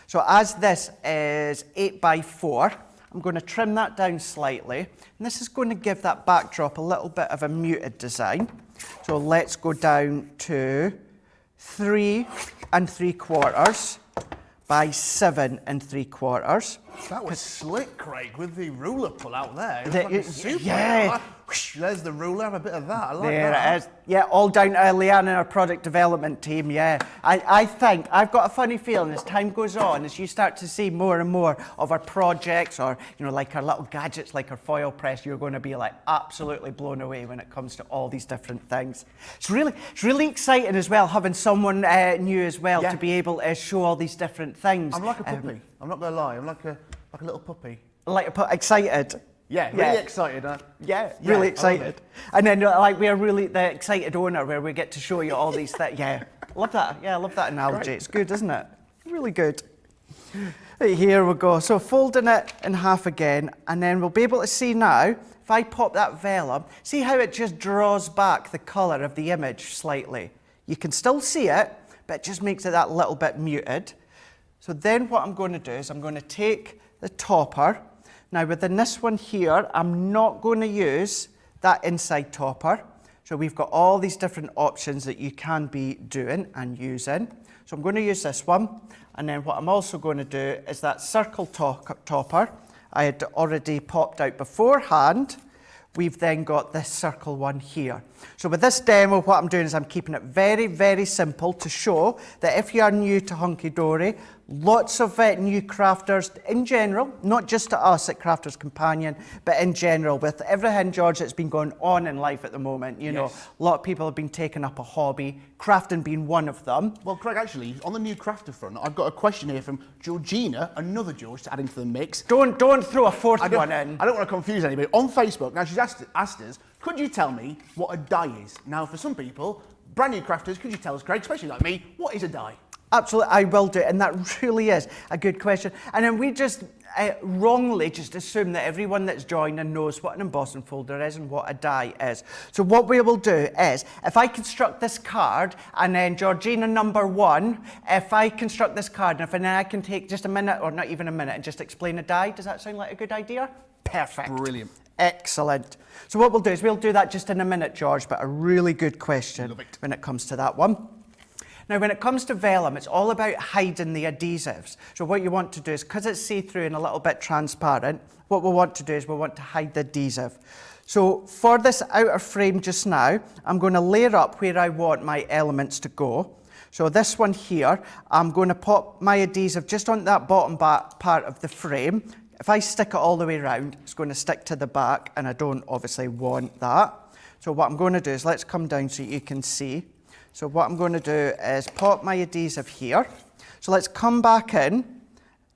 So as this is 8 by 4, I'm going to trim that down slightly. And this is going to give that backdrop a little bit of a muted design. So let's go down to 3 3/4 by 7 3/4. That was slick, Craig, with the ruler pull out there. Super. Yeah. There's the ruler, have a bit of that. I like there that. It is. Yeah, all down to Leanne and our product development team, yeah. I think, I've got a funny feeling as time goes on, as you start to see more and more of our projects or, you know, like our little gadgets, like our foil press, you're going to be like absolutely blown away when it comes to all these different things. It's really exciting as well, having someone new as well to be able to show all these different things. I'm like a puppy. I'm not going to lie. I'm like a little puppy. Excited. Yeah, really excited, huh? Yeah, really excited. And then like we're really the excited owner where we get to show you all these things. Yeah, love that. Yeah, I love that analogy. Great. It's good, isn't it? Really good. Right, here we go. So folding it in half again, and then we'll be able to see now, if I pop that vellum, see how it just draws back the colour of the image slightly. You can still see it, but it just makes it that little bit muted. So then what I'm going to do is I'm going to take the topper. Now within this one here, I'm not going to use that inside topper. So we've got all these different options that you can be doing and using. So I'm going to use this one. And then what I'm also going to do is that circle topper I had already popped out beforehand. We've then got this circle one here. So with this demo, what I'm doing is I'm keeping it very, very simple to show that if you are new to Hunky Dory, lots of new crafters in general, not just to us at Crafters Companion, but in general with everything, George, that's been going on in life at the moment. You know, a lot of people have been taking up a hobby, crafting being one of them. Well, Craig, actually, on the new crafter front, I've got a question here from Georgina, another George, to add into the mix. Don't throw a fourth one in. I don't want to confuse anybody. On Facebook, now she's asked us, could you tell me what a die is? Now, for some people, brand new crafters, could you tell us, Craig, especially like me, what is a die? Absolutely, I will do, and that really is a good question. And then we just wrongly just assume that everyone that's joining knows what an embossing folder is and what a die is. So what we will do is, if I construct this card, and then Georgina number 1, if I construct this card, and then I can take just a minute, or not even a minute, and just explain a die, does that sound like a good idea? Perfect. Brilliant. Excellent. So what we'll do is we'll do that just in a minute, George, but a really good question when it comes to that one. Now, when it comes to vellum, it's all about hiding the adhesives. So what you want to do is, because it's see-through and a little bit transparent, what we want to do is we want to hide the adhesive. So for this outer frame just now, I'm going to layer up where I want my elements to go. So this one here, I'm going to pop my adhesive just on that bottom part of the frame. If I stick it all the way around, it's going to stick to the back, and I don't obviously want that. So what I'm going to do is, let's come down so you can see. So what I'm going to do is pop my adhesive here. So let's come back in,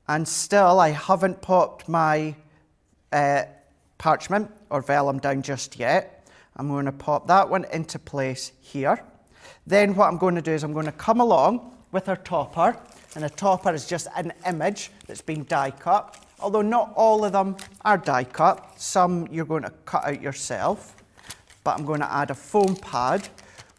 and still I haven't popped my parchment or vellum down just yet. I'm going to pop that one into place here. Then what I'm going to do is I'm going to come along with our topper, and a topper is just an image that's been die cut. Although not all of them are die cut, some you're going to cut out yourself. But I'm going to add a foam pad,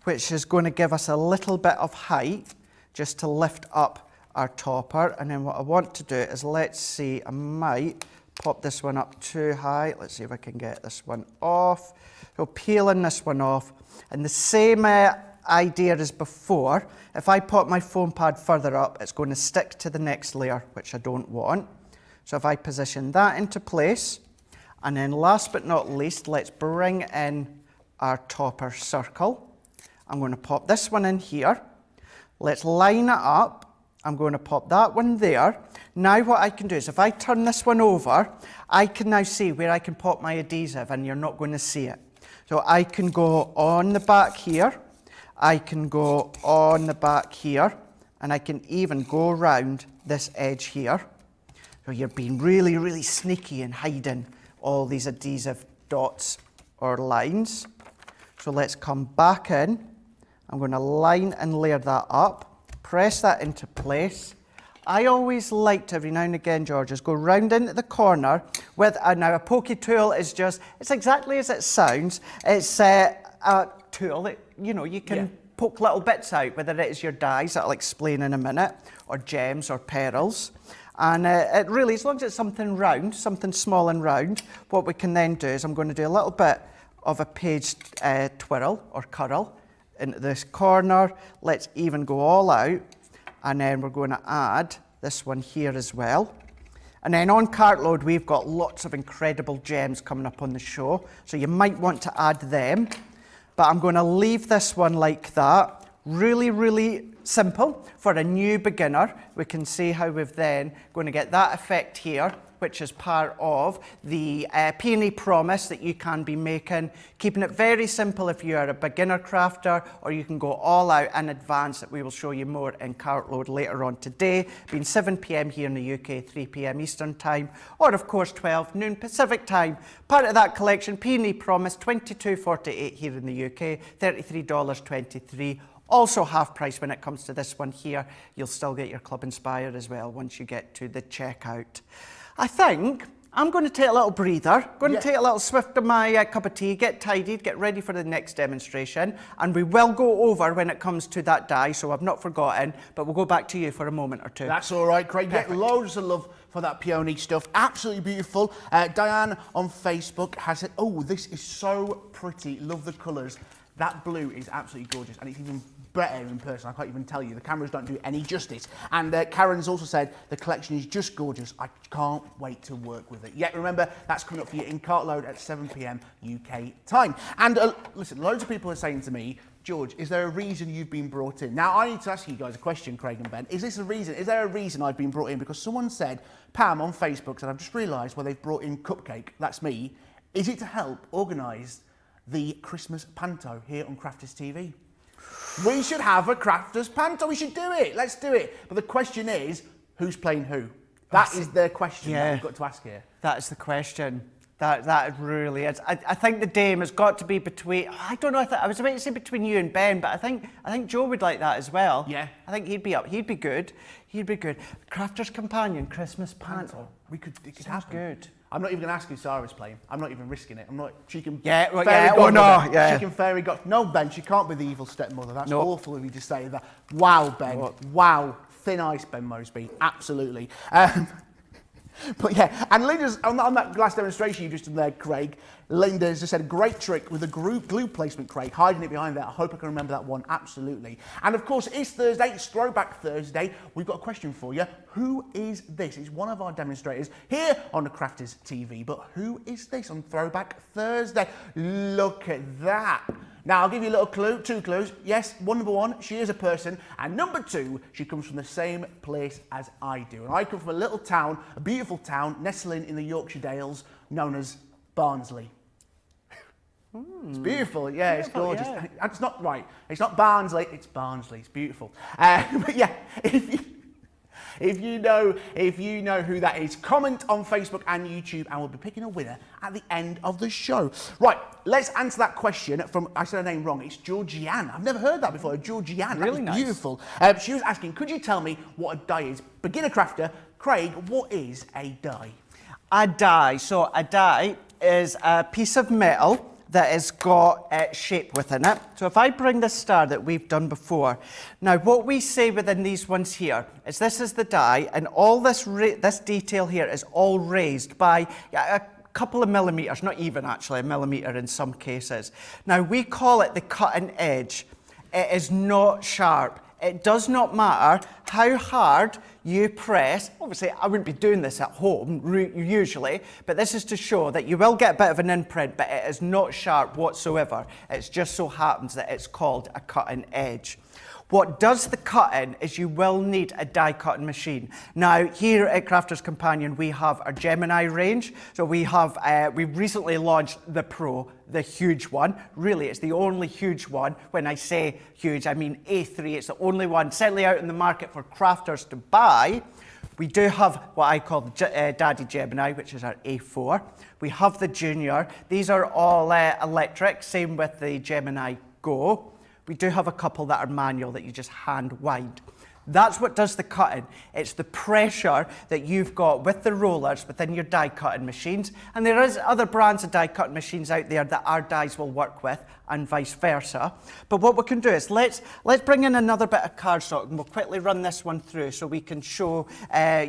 which is going to give us a little bit of height just to lift up our topper. And then what I want to do is, let's see, I might pop this one up too high. Let's see if I can get this one off. So peeling this one off. And the same idea as before, if I pop my foam pad further up, it's going to stick to the next layer, which I don't want. So if I position that into place, and then last but not least, let's bring in our topper circle. I'm going to pop this one in here. Let's line it up. I'm going to pop that one there. Now what I can do is if I turn this one over, I can now see where I can pop my adhesive and you're not going to see it. So I can go on the back here, I can go on the back here, and I can even go around this edge here. So you're being really, really sneaky and hiding all these adhesive dots or lines. So let's come back in. I'm going to line and layer that up, press that into place. I always like to, every now and again, George, is go round into the corner with, now a pokey tool is just, it's exactly as it sounds. It's a tool that, you can poke little bits out, whether it is your dies, that I'll explain in a minute, or gems or pearls. And it really, as long as it's something round, something small and round, what we can then do is I'm going to do a little bit of a page twirl or curl into this corner. Let's even go all out. And then we're going to add this one here as well. And then on Cartload, we've got lots of incredible gems coming up on the show. So you might want to add them. But I'm going to leave this one like that. Really, really simple for a new beginner. We can see how we've then going to get that effect here, which is part of the Peony promise that you can be making. Keeping it very simple if you are a beginner crafter, or you can go all out in advance, that we will show you more in Cartload later on today, being 7 p.m. here in the UK, 3 p.m. Eastern time, or of course 12 noon Pacific time. Part of that collection, Peony promise, $22.48 here in the UK, $33.23. Also half price when it comes to this one here. You'll still get your Club Inspired as well once you get to the checkout. I think I'm going to take a little breather, going to take a little swift of my cup of tea, get tidied, get ready for the next demonstration, and we will go over when it comes to that die, so I've not forgotten, but we'll go back to you for a moment or two. That's all right, Craig. Perfect. Get loads of love for that Peony stuff. Absolutely beautiful. Diane on Facebook has said, oh, this is so pretty. Love the colours. That blue is absolutely gorgeous, and it's even better in person. I can't even tell you. The cameras don't do any justice. And Karen's also said the collection is just gorgeous. I can't wait to work with it. Yet remember, that's coming up for you in Cartload at 7 p.m. UK time. And listen, loads of people are saying to me, George, is there a reason you've been brought in? Now, I need to ask you guys a question, Craig and Ben. Is this a reason? Is there a reason I've been brought in? Because someone said, Pam on Facebook said, I've just realised where they've brought in Cupcake. That's me. Is it to help organise the Christmas Panto here on Crafters TV? We should have a Crafters Panto. We should do it. Let's do it. But the question is, who's playing who? That is the question that we've got to ask here. That is the question. That really is. I think the Dame has got to be between. I don't know. I was about to say between you and Ben, but I think Joe would like that as well. Yeah. I think he'd be up. He'd be good. He'd be good. Crafters Companion Christmas Panto. It could Sounds happen. good. I'm not even going to ask who Sarah's playing. I'm not even risking it. I'm not. She can. Yeah. Well, fairy yeah. godmother. Oh no. Yeah. She can fairy god. No, Ben. She can't be the evil stepmother. That's No. awful of you to say that. Wow, Ben. What? Wow. Thin ice, Ben Mosby. Absolutely. But yeah, and Linda's, on that last demonstration you just did there, Craig, Linda's just said a great trick with the glue placement, Craig, hiding it behind there. I hope I can remember that one, absolutely. And of course, it's Thursday, it's Throwback Thursday. We've got a question for you. Who is this? It's one of our demonstrators here on the Crafters TV, but who is this on Throwback Thursday? Look at that. Now, I'll give you a little clue, 2 clues. Yes, number 1, she is a person. And number 2, she comes from the same place as I do. And I come from a little town, a beautiful town, nestling in the Yorkshire Dales, known as Barnsley. It's beautiful, yeah, it's gorgeous. Yeah. It's not right. It's not Barnsley, it's Barnsley. It's beautiful. But yeah, If you know who that is, comment on Facebook and YouTube, and we'll be picking a winner at the end of the show. Right, let's answer that question from, I said her name wrong, it's Georgianne. I've never heard that before, Georgianne. Really nice. Beautiful. She was asking, could you tell me what a die is? Beginner crafter, Craig, what is a die? A die. So a die is a piece of metal that has got shape within it. So if I bring the star that we've done before, now what we say within these ones here is this is the die, and all this detail here is all raised by a couple of millimeters, not even actually a millimeter in some cases. Now we call it the cutting edge. It is not sharp. It does not matter how hard you press. Obviously, I wouldn't be doing this at home usually, but this is to show that you will get a bit of an imprint, but it is not sharp whatsoever. It just so happens that it's called a cutting edge. What does the cutting is you will need a die cutting machine. Now here at Crafter's Companion we have our Gemini range. So we have, we've recently launched the Pro, the huge one. Really it's the only huge one. When I say huge I mean A3, it's the only one certainly out in the market for crafters to buy. We do have what I call the Daddy Gemini, which is our A4. We have the Junior. These are all electric, same with the Gemini Go. We do have a couple that are manual that you just hand wind. That's what does the cutting. It's the pressure that you've got with the rollers within your die cutting machines. And there is other brands of die cutting machines out there that our dies will work with and vice versa. But what we can do is let's bring in another bit of cardstock and we'll quickly run this one through so we can show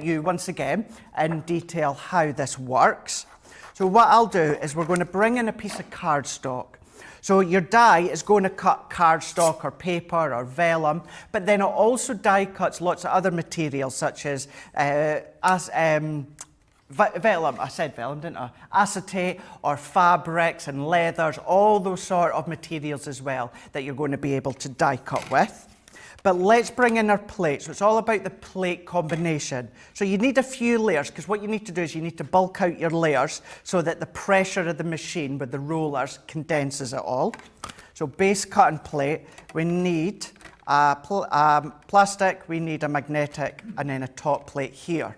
you once again in detail how this works. So what I'll do is we're going to bring in a piece of cardstock. So your die is going to cut cardstock or paper or vellum, but then it also die cuts lots of other materials such as vellum, I said vellum, didn't I? Acetate or fabrics and leathers, all those sort of materials as well that you're going to be able to die cut with. But let's bring in our plate. So it's all about the plate combination. So you need a few layers because what you need to do is you need to bulk out your layers so that the pressure of the machine with the rollers condenses it all. So base cutting plate, we need plastic, we need a magnetic, and then a top plate here.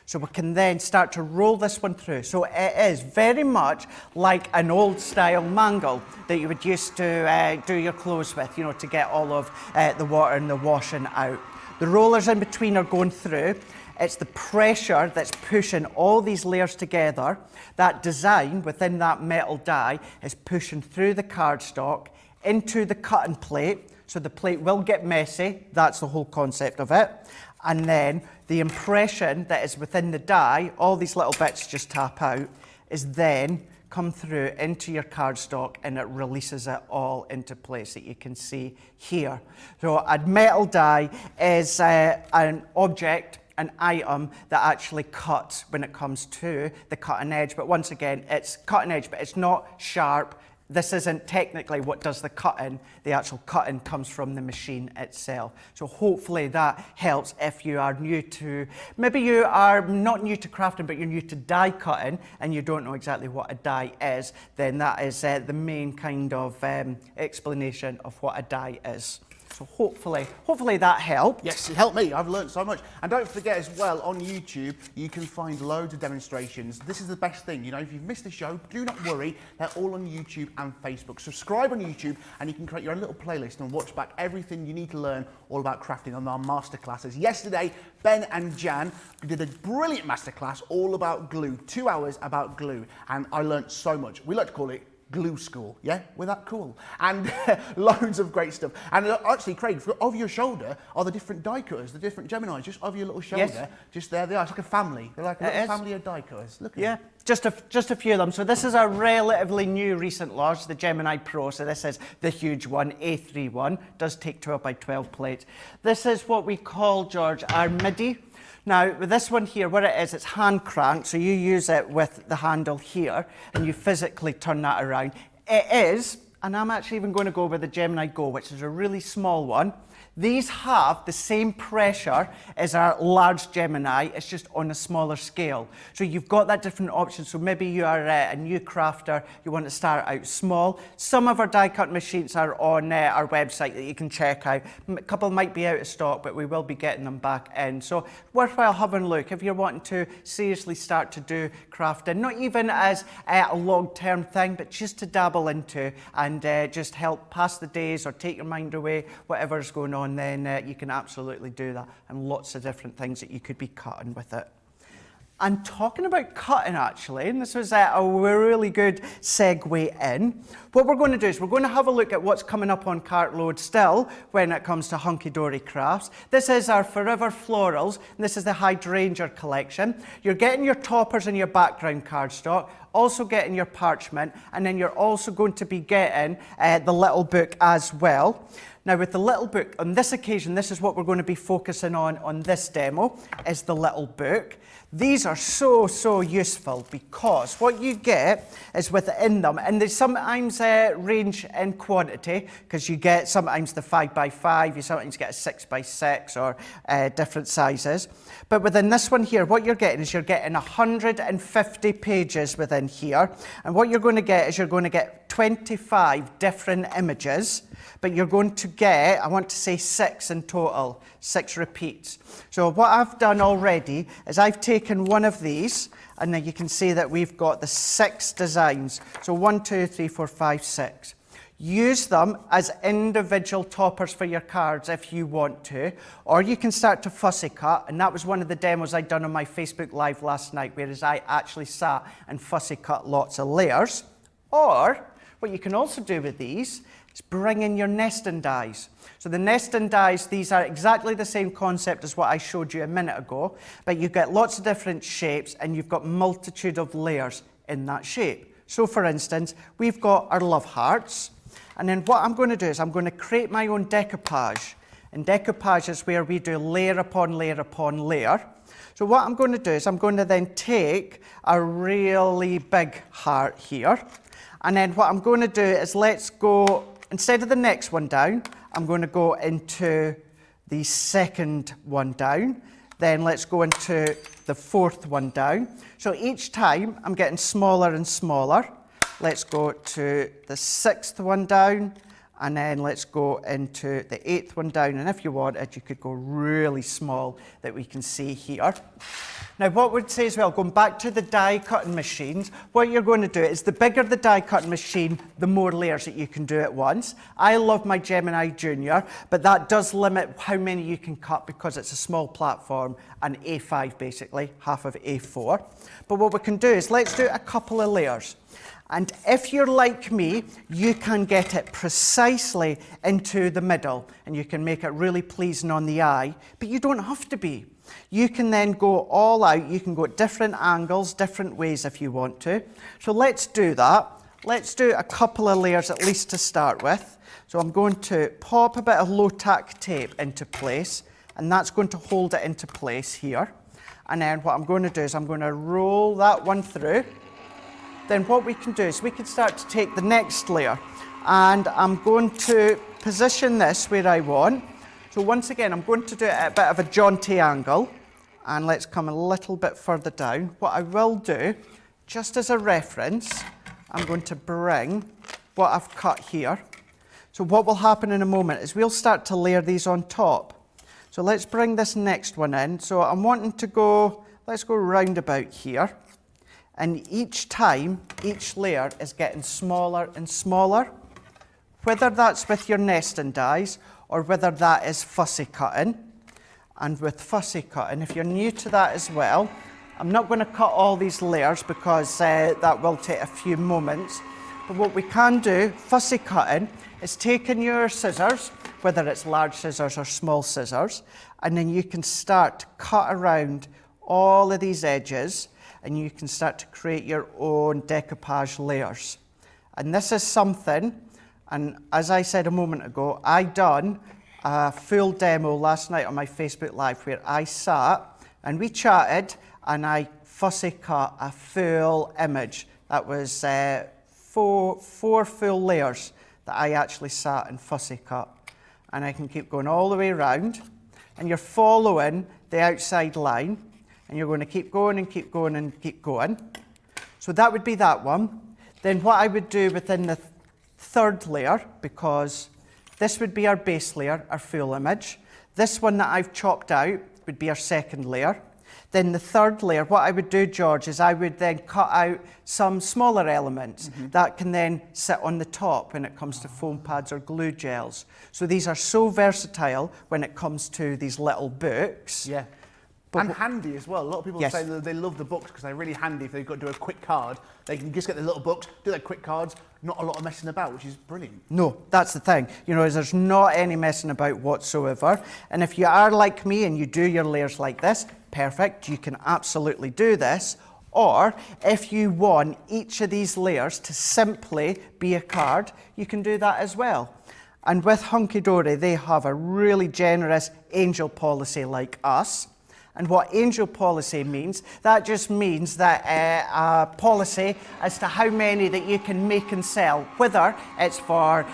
So we can then start to roll this one through. So it is very much like an old style mangle that you would used to do your clothes with, you know, to get all of the water and the washing out. The rollers in between are going through. It's the pressure that's pushing all these layers together. That design within that metal die is pushing through the cardstock into the cutting plate. So the plate will get messy. That's the whole concept of it. And then the impression that is within the die, all these little bits just tap out, is then come through into your cardstock and it releases it all into place that you can see here. So a metal die is an object, an item that actually cuts when it comes to the cutting edge. But once again, it's cutting edge, but it's not sharp. This isn't technically what does the cutting. The actual cutting comes from the machine itself. So hopefully that helps if you are new to, maybe you are not new to crafting, but you're new to die cutting and you don't know exactly what a die is, then that is the main kind of explanation of what a die is. So hopefully that helped. Yes, it helped me. I've learned so much. And don't forget as well, on YouTube, you can find loads of demonstrations. This is the best thing. You know, if you've missed the show, do not worry. They're all on YouTube and Facebook. Subscribe on YouTube and you can create your own little playlist and watch back everything you need to learn all about crafting on our masterclasses. Yesterday, Ben and Jan did a brilliant masterclass all about glue, 2 hours about glue. And I learned so much. We like to call it glue school, yeah? We're that cool. And loads of great stuff. And actually, Craig, over your shoulder are the different die cutters, the different Geminis, just over your little shoulder. Yes. Just there they are. It's like a family. They're like a little family of die cutters. Look at them. Just a few of them. So this is a relatively new recent launch, the Gemini Pro. So this is the huge one, A3 one. Does take 12 by 12 plates. This is what we call, George, our MIDI. Now, with this one here, what it is, it's hand cranked, so you use it with the handle here, and you physically turn that around. It is, and I'm actually even going to go with the Gemini Go, which is a really small one. These have the same pressure as our large Gemini, it's just on a smaller scale. So you've got that different option. So maybe you are a new crafter, you want to start out small. Some of our die cut machines are on our website that you can check out. A couple might be out of stock, but we will be getting them back in. So worthwhile having a look if you're wanting to seriously start to do crafting, not even as a long-term thing, but just to dabble into and just help pass the days or take your mind away, whatever's going on. Then you can absolutely do that, and lots of different things that you could be cutting with it. And talking about cutting actually, and this was a really good segue in, what we're going to do is we're going to have a look at what's coming up on Cartload still when it comes to Hunky Dory crafts. This is our Forever Florals, and this is the Hydrangea collection. You're getting your toppers and your background cardstock, also getting your parchment, and then you're also going to be getting the little book as well. Now with the little book, on this occasion, this is what we're going to be focusing on this demo, is the little book. These are so useful because what you get is within them, and they sometimes range in quantity, because you get sometimes the 5x5, you sometimes get a 6x6 or different sizes. But within this one here, what you're getting is you're getting 150 pages within here. And what you're going to get is you're going to get 25 different images, but you're going to get, I want to say 6 in total, 6 repeats. So what I've done already is I've taken one of these, and then you can see that we've got the 6 designs. So 1, 2, 3, 4, 5, 6. Use them as individual toppers for your cards if you want to, or you can start to fussy cut, and that was one of the demos I'd done on my Facebook Live last night, whereas I actually sat and fussy cut lots of layers. Or what you can also do with these is bring in your nesting dies. So the nesting dies, these are exactly the same concept as what I showed you a minute ago, but you get lots of different shapes and you've got multitude of layers in that shape. So for instance, we've got our love hearts, and then what I'm going to do is I'm going to create my own decoupage. And decoupage is where we do layer upon layer upon layer. So what I'm going to do is I'm going to then take a really big heart here, and then what I'm going to do is let's go, instead of the next one down, I'm going to go into the second one down. Then let's go into the fourth one down. So each time I'm getting smaller and smaller. Let's go to the 6th one down, and then let's go into the 8th one down. And if you wanted, you could go really small that we can see here. Now what we'd say as well, going back to the die cutting machines, what you're going to do is the bigger the die cutting machine, the more layers that you can do at once. I love my Gemini Junior, but that does limit how many you can cut because it's a small platform, an A5 basically, half of A4. But what we can do is let's do a couple of layers. And if you're like me, you can get it precisely into the middle and you can make it really pleasing on the eye, but you don't have to be. You can then go all out, you can go at different angles, different ways if you want to. So let's do that. Let's do a couple of layers at least to start with. So I'm going to pop a bit of low tack tape into place, and that's going to hold it into place here. And then what I'm going to do is I'm going to roll that one through. Then what we can do is we can start to take the next layer, and I'm going to position this where I want. So once again, I'm going to do it at a bit of a jaunty angle, and let's come a little bit further down. What I will do, just as a reference, I'm going to bring what I've cut here. So what will happen in a moment is we'll start to layer these on top. So let's bring this next one in. So I'm wanting to go, let's go round about here. And each time, each layer is getting smaller and smaller. Whether that's with your nesting dies or whether that is fussy cutting. And with fussy cutting, if you're new to that as well, I'm not going to cut all these layers because that will take a few moments. But what we can do, fussy cutting, is taking your scissors, whether it's large scissors or small scissors, and then you can start to cut around all of these edges, and you can start to create your own decoupage layers. And this is something, and as I said a moment ago, I done a full demo last night on my Facebook Live where I sat and we chatted and I fussy cut a full image. That was four full layers that I actually sat and fussy cut. and I can keep going all the way around, and you're following the outside line, and you're going to keep going and keep going and keep going. So that would be that one. Then what I would do within the third layer, because this would be our base layer, our full image. This one that I've chopped out would be our second layer. Then the third layer, what I would do, George, is I would then cut out some smaller elements that can then sit on the top when it comes to foam pads or glue gels. So these are so versatile when it comes to these little books. Yeah. But and handy as well. A lot of people Yes. say that they love the books because they're really handy if they've got to do a quick card. They can just get the little books, do their quick cards, not a lot of messing about, which is brilliant. No, that's the thing. You know, is there's not any messing about whatsoever. And if you are like me and you do your layers like this, perfect, you can absolutely do this. Or if you want each of these layers to simply be a card, you can do that as well. And with Hunky Dory, they have a really generous angel policy like us. And what angel policy means, that just means that a policy as to how many that you can make and sell, whether it's for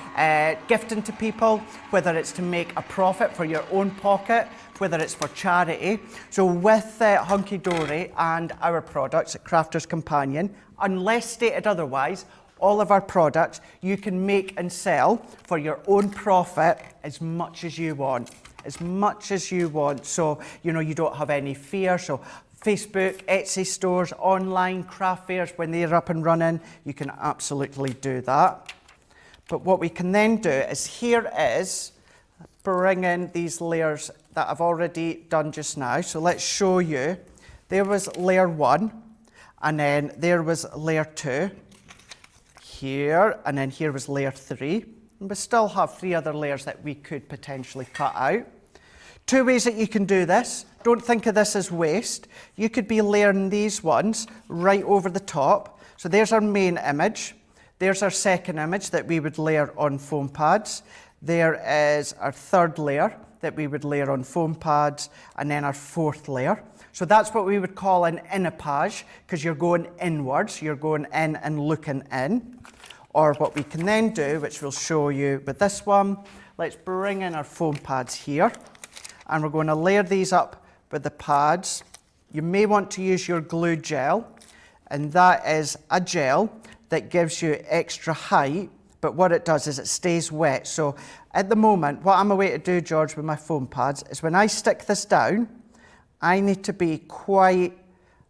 gifting to people, whether it's to make a profit for your own pocket, whether it's for charity. So with Hunky Dory and our products at Crafter's Companion, unless stated otherwise, all of our products you can make and sell for your own profit as much as you want. As much as you want, so you know you don't have any fear. So Facebook, Etsy stores, online craft fairs, when they're up and running, you can absolutely do that. But what we can then do is, here is bring in these layers that I've already done just now. So let's show you. There was layer 1, and then there was layer 2 here, and then here was layer 3. And we still have 3 other layers that we could potentially cut out. 2 ways that you can do this. Don't think of this as waste. You could be layering these ones right over the top. So there's our main image. There's our second image that we would layer on foam pads. There is our third layer that we would layer on foam pads, and then our fourth layer. So that's what we would call an inapage, because you're going inwards, you're going in and looking in. Or what we can then do, which we'll show you with this one, let's bring in our foam pads here, and we're going to layer these up with the pads. You may want to use your glue gel, and that is a gel that gives you extra height, but what it does is it stays wet. So at the moment, what I'm away to do, George, with my foam pads is when I stick this down, I need to be quite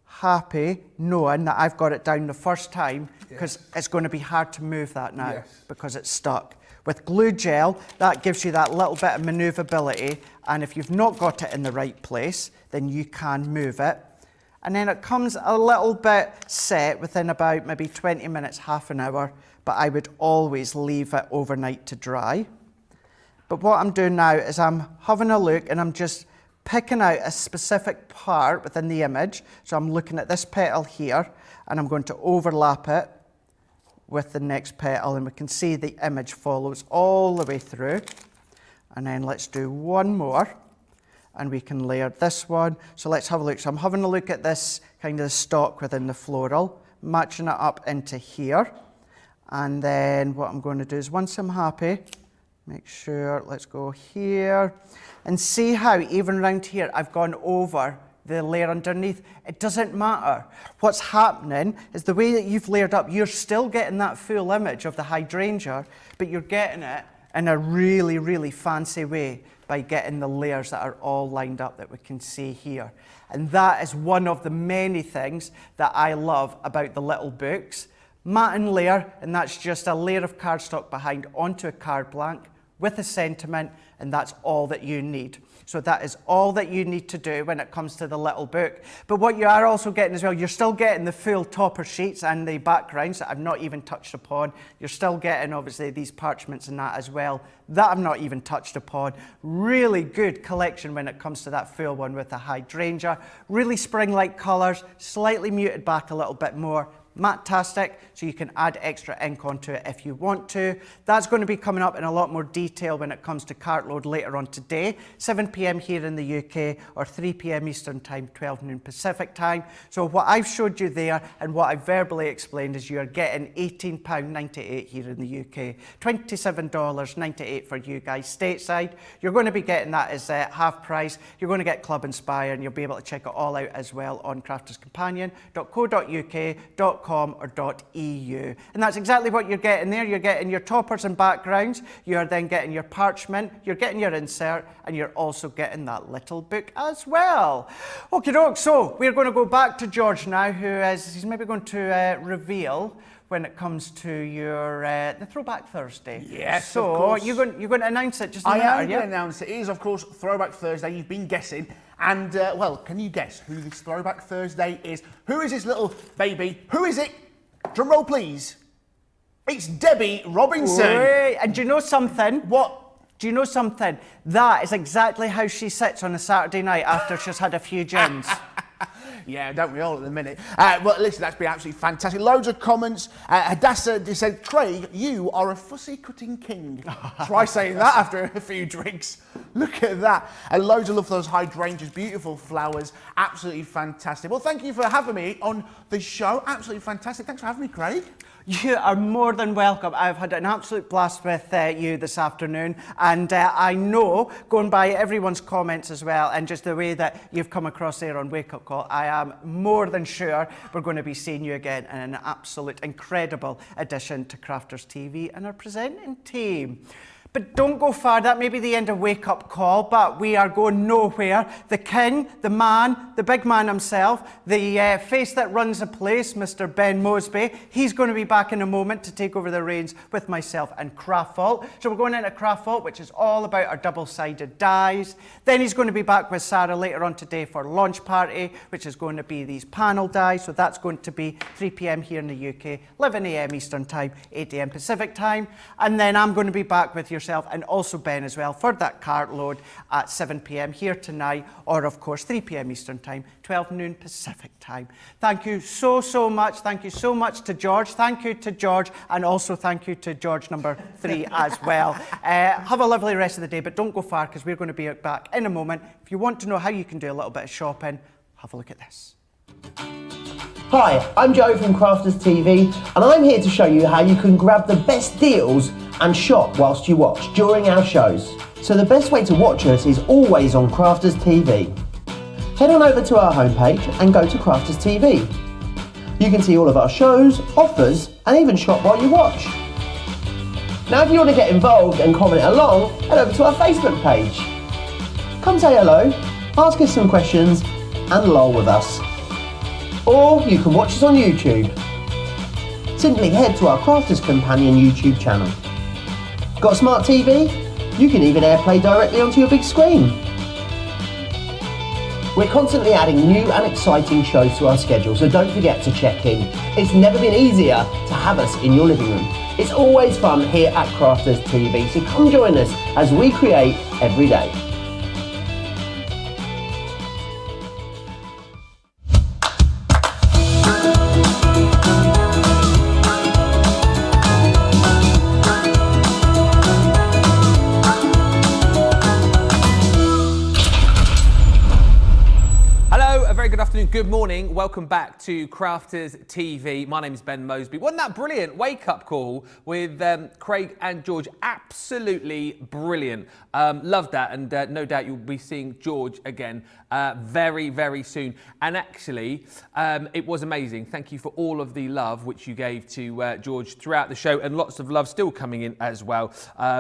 happy knowing that I've got it down the first time, because it's going to be hard to move that now because it's stuck. With glue gel, that gives you that little bit of maneuverability, and if you've not got it in the right place, then you can move it. And then it comes a little bit set within about maybe 20 minutes, half an hour, but I would always leave it overnight to dry. But what I'm doing now is I'm having a look, and I'm just picking out a specific part within the image. So I'm looking at this petal here, and I'm going to overlap it with the next petal, and we can see the image follows all the way through. And then let's do one more, and we can layer this one. So let's have a look. So I'm having a look at this kind of stalk within the floral, matching it up into here. And then what I'm going to do is, once I'm happy, make sure, let's go here, and see how even around here I've gone over the layer underneath. It doesn't matter. What's happening is the way that you've layered up, you're still getting that full image of the hydrangea, but you're getting it in a really, really fancy way by getting the layers that are all lined up that we can see here. And that is one of the many things that I love about the little books. Mat and layer, and that's just a layer of cardstock behind onto a card blank with a sentiment, and that's all that you need. So that is all that you need to do when it comes to the little book. But what you are also getting as well, you're still getting the full topper sheets and the backgrounds that I've not even touched upon. You're still getting, obviously, these parchments and that as well, that I've not even touched upon. Really good collection when it comes to that full one with the hydrangea. Really spring-like colours, slightly muted back a little bit more. matte-tastic, so you can add extra ink onto it if you want to. That's going to be coming up in a lot more detail when it comes to Cartload later on today, 7 p.m. here in the UK or 3 p.m. Eastern Time, 12 noon Pacific Time. So what I've showed you there and what I've verbally explained is you're getting £18.98 here in the UK, $27.98 for you guys stateside. You're going to be getting that as half price. You're going to get Club Inspire, and you'll be able to check it all out as well on crafterscompanion.co.uk.com or .eu. And that's exactly what you're getting there. You're getting your toppers and backgrounds. You're then getting your parchment. You're getting your insert, and you're also getting that little book as well. Okie doke, so we're going to go back to George now, he's maybe going to reveal when it comes to your the Throwback Thursday. Yes, so of course. you're going to announce it just in a I minute, am going to announce it. It is, of course, Throwback Thursday. You've been guessing. And, well, can you guess who this Throwback Thursday is? Who is this little baby? Who is it? Drum roll, please. It's Debbie Robinson. Wait, and do you know something? What? Do you know something? That is exactly how she sits on a Saturday night after she's had a few gins. Yeah, don't we all at the minute? Well, listen, that's been absolutely fantastic. Loads of comments. Hadassah just said, Craig, you are a fussy cutting king. Try saying that after a few drinks. Look at that. And loads of love for those hydrangeas, beautiful flowers. Absolutely fantastic. Well, thank you for having me on the show. Absolutely fantastic. Thanks for having me, Craig. You are more than welcome. I've had an absolute blast with you this afternoon, and I know, going by everyone's comments as well, and just the way that you've come across there on Wake Up Call, I am more than sure we're going to be seeing you again in an absolute incredible addition to Crafters TV and our presenting team. But don't go far, that may be the end of Wake Up Call, but we are going nowhere. The king, the man, the big man himself, the face that runs the place, Mr. Ben Mosby, he's going to be back in a moment to take over the reins with myself and Craft Vault. So we're going into Craft Vault, which is all about our double-sided dies. Then he's going to be back with Sarah later on today for Launch Party, which is going to be these panel dies. So that's going to be 3 p.m. here in the UK, 11 a.m. Eastern Time, 8 a.m. Pacific Time. And then I'm going to be back with yourself and also Ben as well for that Cartload at 7 p.m. here tonight, or of course 3 p.m. Eastern Time, 12 noon Pacific Time. Thank you so much. Thank you so much to George. Thank you to George, and also thank you to George number 3 as well. Have a lovely rest of the day, but don't go far because we're going to be back in a moment. If you want to know how you can do a little bit of shopping, have a look at this. Hi, I'm Joe from Crafters TV, and I'm here to show you how you can grab the best deals and shop whilst you watch during our shows. So the best way to watch us is always on Crafters TV. Head on over to our homepage and go to Crafters TV. You can see all of our shows, offers, and even shop while you watch. Now if you want to get involved and comment along, head over to our Facebook page. Come say hello, ask us some questions, and lol with us. Or you can watch us on YouTube. Simply head to our Crafters Companion YouTube channel. Got a smart TV? You can even AirPlay directly onto your big screen. We're constantly adding new and exciting shows to our schedule, so don't forget to check in. It's never been easier to have us in your living room. It's always fun here at Crafters TV, so come join us as we create every day. Good morning, welcome back to Crafters TV. My name is Ben Mosby. Wasn't that brilliant? Wake up call with Craig and George. Absolutely brilliant. Loved that, and no doubt you'll be seeing George again very soon. And actually, it was amazing. Thank you for all of the love which you gave to George throughout the show, and lots of love still coming in as well,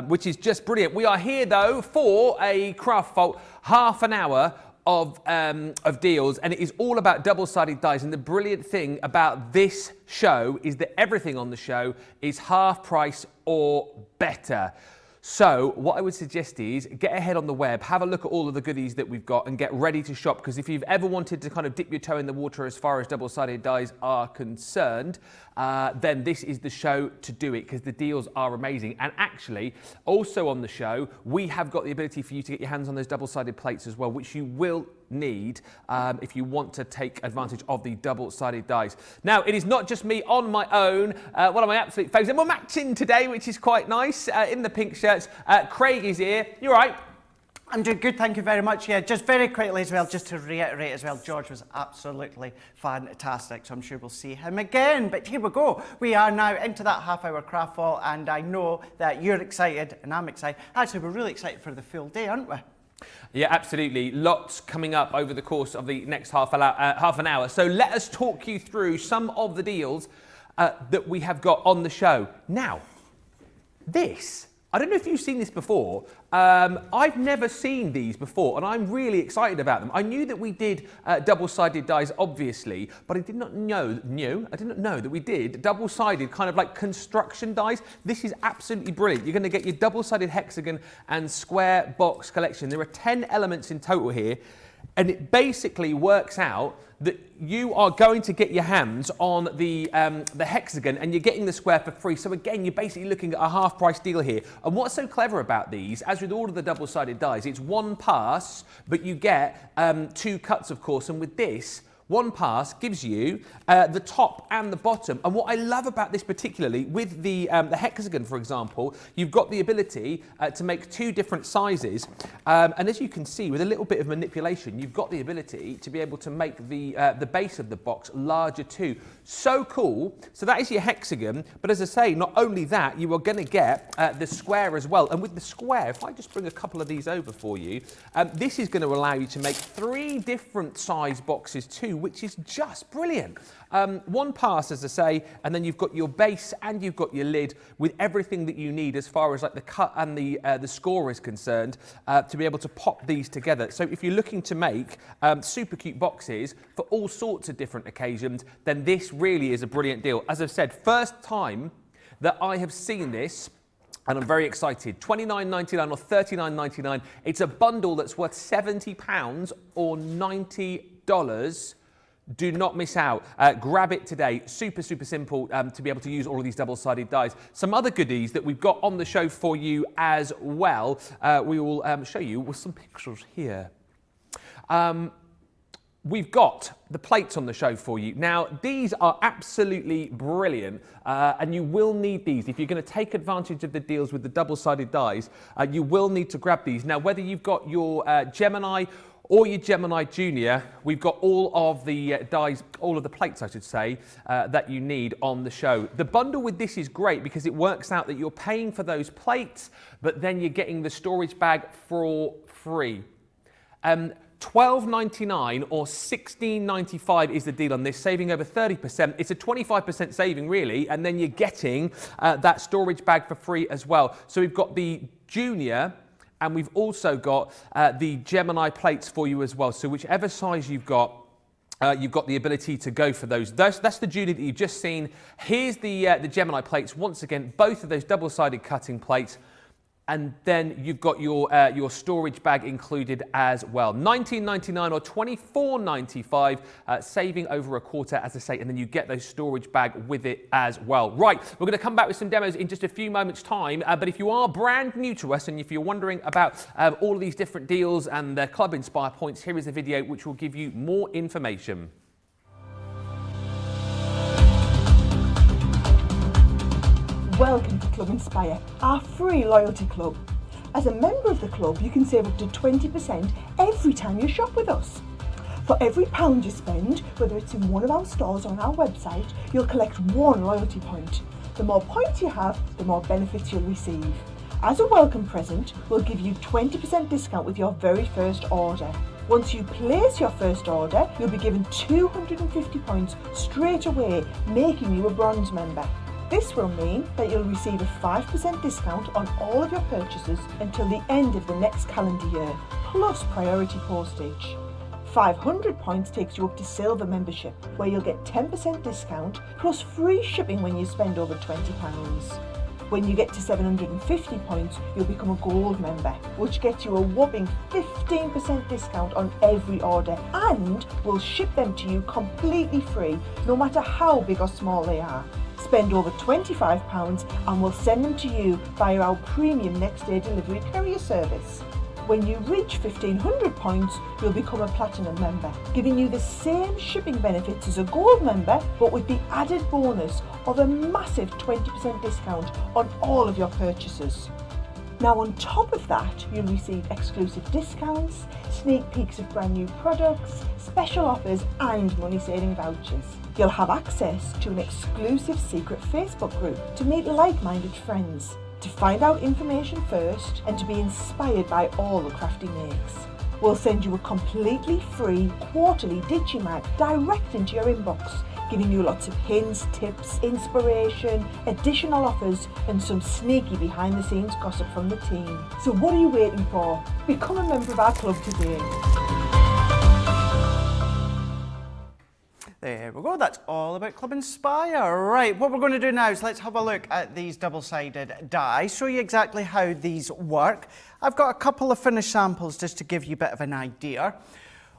which is just brilliant. We are here though for a Craft Vault half an hour of deals, and it is all about double-sided dies. And the brilliant thing about this show is that everything on the show is half price or better. So what I would suggest is get ahead on the web, have a look at all of the goodies that we've got and get ready to shop, because if you've ever wanted to kind of dip your toe in the water as far as double-sided dies are concerned, then this is the show to do it, because the deals are amazing. And actually, also on the show, we have got the ability for you to get your hands on those double-sided plates as well, which you will need if you want to take advantage of the double-sided dice. Now, it is not just me on my own. One of my absolute favourites, and we're matching today, which is quite nice, in the pink shirts. Craig is here. You all right? I'm doing good, thank you very much. Yeah, just very quickly as well, just to reiterate as well, George was absolutely fantastic, so I'm sure we'll see him again. But here we go. We are now into that half-hour craft fall, and I know that you're excited, and I'm excited. Actually, we're really excited for the full day, aren't we? Yeah, absolutely. Lots coming up over the course of the next half an hour. So let us talk you through some of the deals that we have got on the show. Now, this, I don't know if you've seen this before. I've never seen these before, and I'm really excited about them. I knew that we did double-sided dice, obviously, but I did not know that we did double-sided kind of like construction dice. This is absolutely brilliant. You're going to get your double-sided hexagon and square box collection. There are 10 elements in total here, and it basically works out that you are going to get your hands on the hexagon and you're getting the square for free. So again, you're basically looking at a half price deal here. And what's so clever about these, as with all of the double-sided dice, it's one pass, but you get 2 cuts, of course. And with this, one pass gives you the top and the bottom. And what I love about this particularly, with the hexagon, for example, you've got the ability to make 2 different sizes. And as you can see, with a little bit of manipulation, you've got the ability to be able to make the base of the box larger too. So cool. So that is your hexagon. But as I say, not only that, you are going to get the square as well. And with the square, if I just bring a couple of these over for you, this is going to allow you to make 3 different size boxes too, which is just brilliant. One pass, as I say, and then you've got your base and you've got your lid with everything that you need as far as like the cut and the score is concerned to be able to pop these together. So if you're looking to make super cute boxes for all sorts of different occasions, then this really is a brilliant deal. As I've said, first time that I have seen this, and I'm very excited. $29.99 or $39.99. It's a bundle that's worth £70 or $90. Do not miss out. Grab it today. Super, super simple to be able to use all of these double-sided dice. Some other goodies that we've got on the show for you as well. We will show you with some pictures here. We've got the plates on the show for you. Now, these are absolutely brilliant, and you will need these. If you're going to take advantage of the deals with the double-sided dice, you will need to grab these. Now, whether you've got your Gemini or your Gemini Junior, we've got all of the dies, all of the plates, I should say, that you need on the show. The bundle with this is great because it works out that you're paying for those plates, but then you're getting the storage bag for free. $12.99 or $16.95 is the deal on this, saving over 30%. It's a 25% saving, really, and then you're getting that storage bag for free as well. So we've got the Junior, and we've also got the Gemini plates for you as well. So whichever size you've got the ability to go for those. That's the Junior that you've just seen. Here's the Gemini plates. Once again, both of those double-sided cutting plates. And then you've got your storage bag included as well. $19.99 or $24.95, saving over a quarter, as I say, and then you get those storage bag with it as well. Right, we're going to come back with some demos in just a few moments' time. But if you are brand new to us and if you're wondering about all of these different deals and the Club Inspire points, here is a video which will give you more information. Welcome to Club Inspire, our free loyalty club. As a member of the club, you can save up to 20% every time you shop with us. For every £1 you spend, whether it's in one of our stores or on our website, you'll collect 1 loyalty point. The more points you have, the more benefits you'll receive. As a welcome present, we'll give you 20% discount with your very first order. Once you place your first order, you'll be given 250 points straight away, making you a bronze member. This will mean that you'll receive a 5% discount on all of your purchases until the end of the next calendar year, plus priority postage. 500 points takes you up to silver membership, where you'll get 10% discount plus free shipping when you spend over £20. When you get to 750 points, you'll become a gold member, which gets you a whopping 15% discount on every order, and we'll ship them to you completely free, no matter how big or small they are. Spend over £25 and we'll send them to you via our premium next day delivery courier service. When you reach 1,500 points, you'll become a platinum member, giving you the same shipping benefits as a gold member, but with the added bonus of a massive 20% discount on all of your purchases. Now on top of that, you'll receive exclusive discounts, sneak peeks of brand new products, special offers and money-saving vouchers. You'll have access to an exclusive secret Facebook group to meet like-minded friends, to find out information first and to be inspired by all the Crafty makes. We'll send you a completely free quarterly Digimag direct into your inbox, giving you lots of hints, tips, inspiration, additional offers and some sneaky behind the scenes gossip from the team. So what are you waiting for? Become a member of our club today. There we go, that's all about Club Inspire. Right, what we're going to do now is let's have a look at these double-sided dies, show you exactly how these work. I've got a couple of finished samples just to give you a bit of an idea.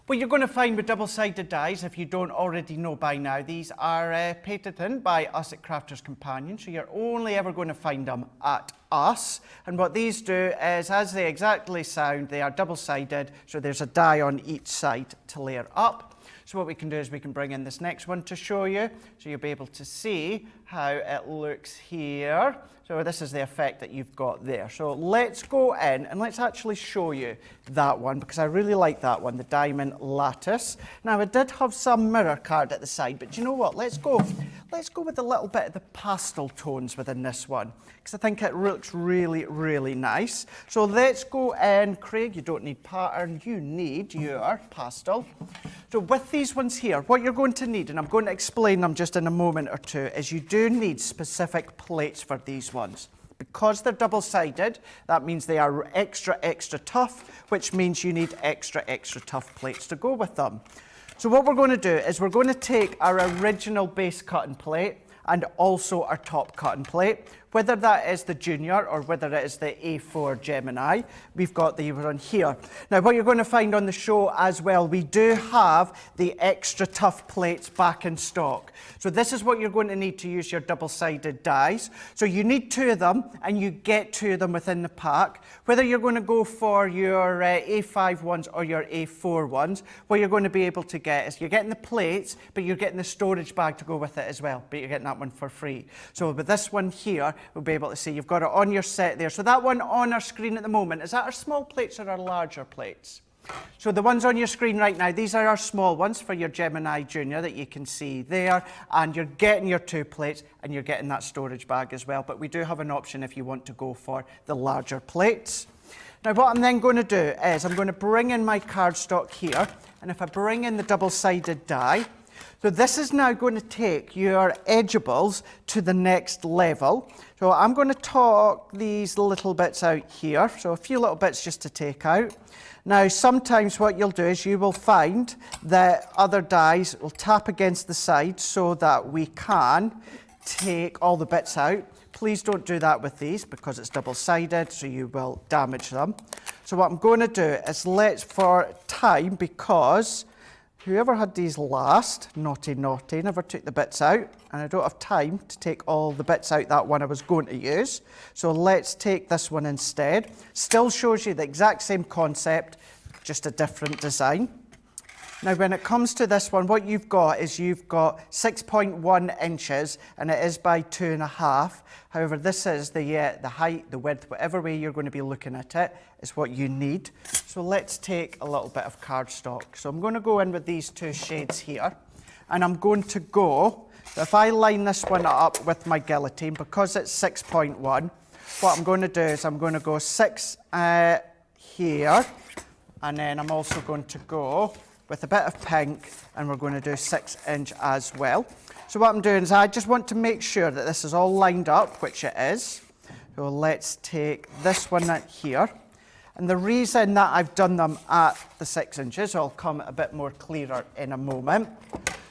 What you're going to find with double-sided dies, if you don't already know by now, these are patented by us at Crafters Companion, so you're only ever going to find them at us. And what these do is, as they exactly sound, they are double-sided, so there's a die on each side to layer up. So what we can do is we can bring in this next one to show you, so you'll be able to see how it looks here. So this is the effect that you've got there. So let's go in and let's actually show you that one, because I really like that one, the diamond lattice. Now, it did have some mirror card at the side, but you know what? Let's go with a little bit of the pastel tones within this one, because I think it looks really, really nice. So let's go in. Craig, you don't need pattern, you need your pastel. So with these ones here, what you're going to need, and I'm going to explain them just in a moment or two, is you do need specific plates for these ones. Because they're double-sided, that means they are extra, extra tough, which means you need extra, extra tough plates to go with them. So what we're going to do is we're going to take our original base cutting plate and also our top cutting plate, whether that is the Junior or whether it is the A4 Gemini. We've got the one here. Now, what you're going to find on the show as well, we do have the extra tough plates back in stock. So this is what you're going to need to use your double-sided dies. So you need 2 of them, and you get 2 of them within the pack. Whether you're going to go for your A5 ones or your A4 ones, what you're going to be able to get is you're getting the plates, but you're getting the storage bag to go with it as well, but you're getting that one for free. So with this one here, we'll be able to see you've got it on your set there. So that one on our screen at the moment, is that our small plates or our larger plates? So the ones on your screen right now, these are our small ones for your Gemini Junior that you can see there, and you're getting your 2 plates and you're getting that storage bag as well, but we do have an option if you want to go for the larger plates. Now what I'm then going to do is I'm going to bring in my cardstock here, and if I bring in the double-sided die, so this is now going to take your edgeables to the next level. So I'm going to talk these little bits out here. So a few little bits just to take out. Now, sometimes what you'll do is you will find that other dies will tap against the side so that we can take all the bits out. Please don't do that with these because it's double-sided, so you will damage them. So what I'm going to do is for time, because whoever had these last, naughty, never took the bits out, and I don't have time to take all the bits out that one I was going to use. So let's take this one instead. Still shows you the exact same concept, just a different design. Now, when it comes to this one, what you've got is you've got 6.1 inches, and it is by 2.5. However, this is the height, the width, whatever way you're going to be looking at it, is what you need. So let's take a little bit of cardstock. So I'm going to go in with these 2 shades here, and I'm going to go, if I line this one up with my guillotine, because it's 6.1, what I'm going to do is I'm going to go 6 here, and then I'm also going to go with a bit of pink, and we're going to do 6 inch as well. So what I'm doing is I just want to make sure that this is all lined up, which it is. So let's take this one out here. And the reason that I've done them at the 6 inches, I'll come a bit more clearer in a moment.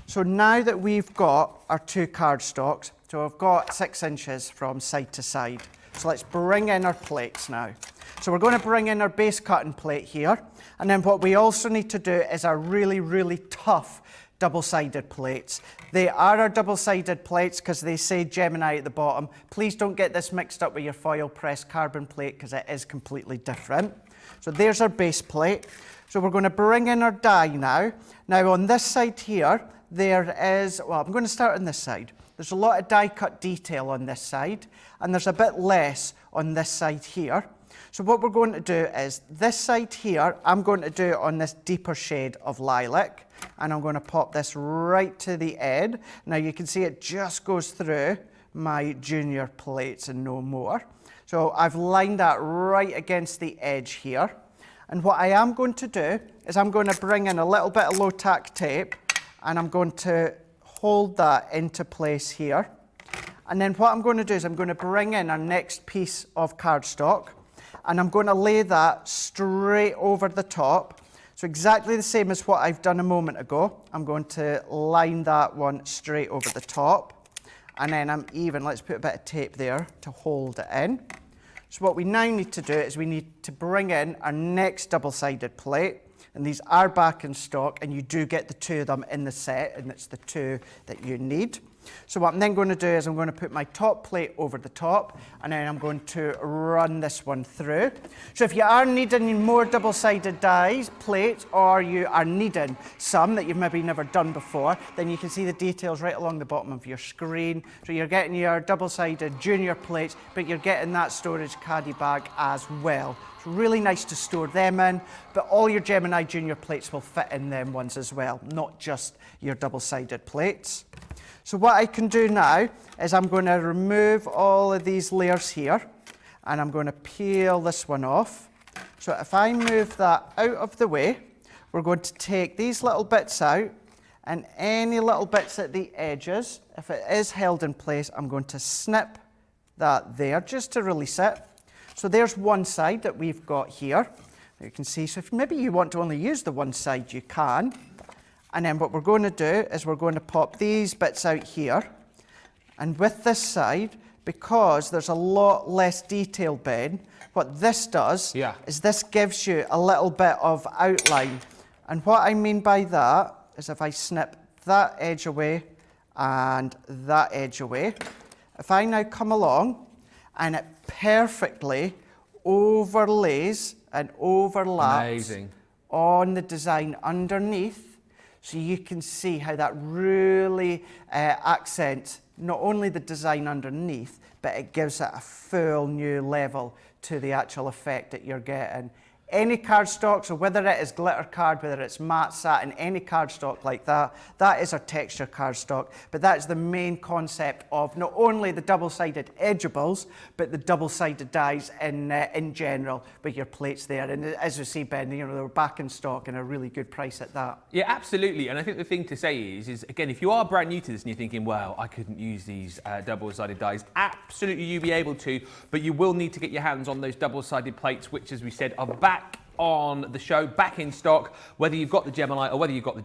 So now that we've got our 2 cardstocks, so I've got 6 inches from side to side. So let's bring in our plates now. So we're going to bring in our base cutting plate here. And then what we also need to do is our really, really tough double-sided plates. They are our double-sided plates because they say Gemini at the bottom. Please don't get this mixed up with your foil pressed carbon plate because it is completely different. So there's our base plate. So we're going to bring in our die now. Now on this side here, there is, well, I'm going to start on this side. There's a lot of die cut detail on this side, and there's a bit less on this side here. So what we're going to do is this side here, I'm going to do on this deeper shade of lilac, and I'm going to pop this right to the end. Now you can see it just goes through my junior plates and no more. So I've lined that right against the edge here. And what I am going to do is I'm going to bring in a little bit of low tack tape, and I'm going to hold that into place here. And then what I'm going to do is I'm going to bring in our next piece of cardstock, and I'm going to lay that straight over the top. So exactly the same as what I've done a moment ago. I'm going to line that one straight over the top. And then let's put a bit of tape there to hold it in. So what we now need to do is we need to bring in our next double-sided plate. And these are back in stock, and you do get the two of them in the set, and it's the two that you need. So what I'm then going to do is I'm going to put my top plate over the top, and then I'm going to run this one through. So if you are needing more double-sided dies, plates, or you are needing some that you've maybe never done before, then you can see the details right along the bottom of your screen. So you're getting your double-sided junior plates, but you're getting that storage caddy bag as well. It's really nice to store them in, but all your Gemini junior plates will fit in them ones as well, not just your double-sided plates. So what I can do now is I'm going to remove all of these layers here, and I'm going to peel this one off. So if I move that out of the way, we're going to take these little bits out, and any little bits at the edges, if it is held in place, I'm going to snip that there just to release it. So there's one side that we've got here. You can see, so if maybe you want to only use the one side, you can. And then what we're going to do is we're going to pop these bits out here. And with this side, because there's a lot less detail, Ben, what this does is this gives you a little bit of outline. And what I mean by that is if I snip that edge away and that edge away, if I now come along and it perfectly overlays and overlaps on the design underneath, so you can see how that really accents not only the design underneath, but it gives it a full new level to the actual effect that you're getting. Any cardstock, so whether it is glitter card, whether it's matte satin, any cardstock like that, that is our texture cardstock. But that is the main concept of not only the double-sided edgeables, but the double-sided dies in general with your plates there. And as you see, Ben, you know, they're back in stock and a really good price at that. Yeah, absolutely. And I think the thing to say is again, if you are brand new to this and you're thinking, well, I couldn't use these double-sided dies, absolutely you'll be able to, but you will need to get your hands on those double-sided plates, which, as we said, are back on the show, back in stock, whether you've got the Gemini or whether you've got the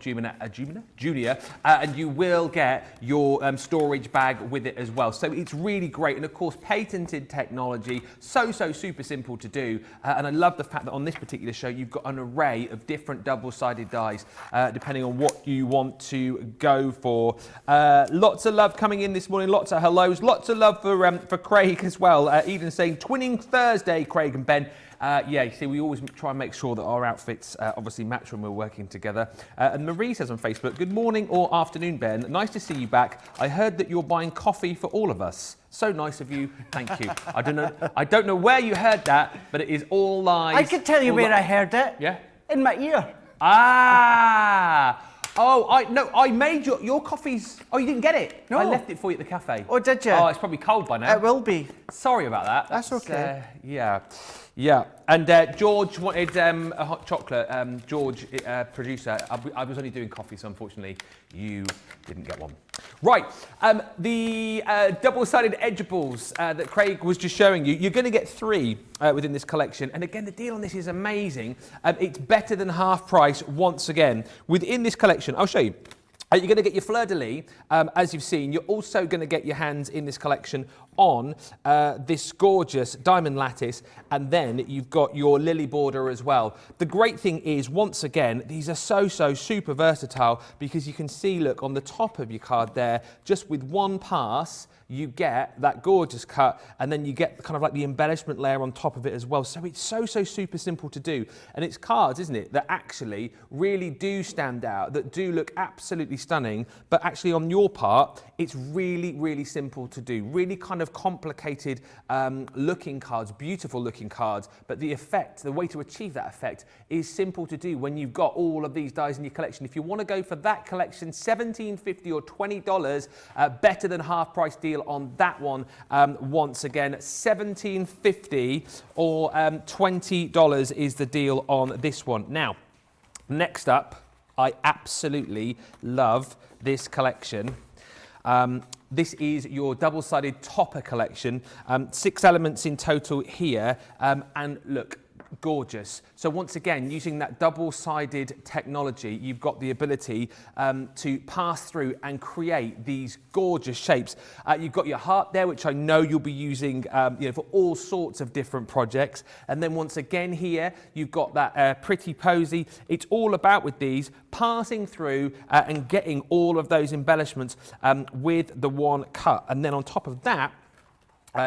Junior, and you will get your storage bag with it as well. So it's really great, and of course patented technology, so super simple to do, and I love the fact that on this particular show you've got an array of different double-sided dies depending on what you want to go for. Lots of love coming in this morning, lots of hellos, lots of love for Craig as well, even saying Twinning Thursday, Craig and Ben. Yeah, you see, we always try and make sure that our outfits obviously match when we're working together. And Marie says on Facebook, good morning or afternoon, Ben. Nice to see you back. I heard that you're buying coffee for all of us. So nice of you. Thank you. I don't know where you heard that, but it is all lies. I can tell you where I heard it. Yeah? In my ear. Ah! Oh, I made your coffees. Oh, you didn't get it? No. I left it for you at the cafe. Oh, did you? Oh, it's probably cold by now. It will be. Sorry about that. That's okay. Yeah. And George wanted a hot chocolate. George, producer, I was only doing coffee, so unfortunately you didn't get one. Right, the double-sided edgeables that Craig was just showing you, you're going to get 3 within this collection. And again, the deal on this is amazing. It's better than half price once again. Within this collection, I'll show you. You're going to get your fleur-de-lis, as you've seen. You're also going to get your hands in this collection on this gorgeous diamond lattice, and then you've got your lily border as well. The great thing is, once again, these are so super versatile, because you can see, look, on the top of your card there, just with one pass, you get that gorgeous cut, and then you get kind of like the embellishment layer on top of it as well. So it's so super simple to do. And it's cards, isn't it, that actually really do stand out, that do look absolutely stunning, but actually on your part, it's really simple to do. Really kind of complicated looking cards, beautiful looking cards, but the effect, the way to achieve that effect is simple to do when you've got all of these dies in your collection. If you want to go for that collection, $17.50 or $20, better than half price deal on that one. Once again, $17.50 or $20 is the deal on this one. Now, next up, I absolutely love this collection. This is your double-sided topper collection. 6 elements in total here, and look, gorgeous. So once again, using that double-sided technology, you've got the ability to pass through and create these gorgeous shapes. You've got your heart there, which I know you'll be using for all sorts of different projects. And then once again here, you've got that pretty posy. It's all about, with these, passing through and getting all of those embellishments with the one cut. And then on top of that,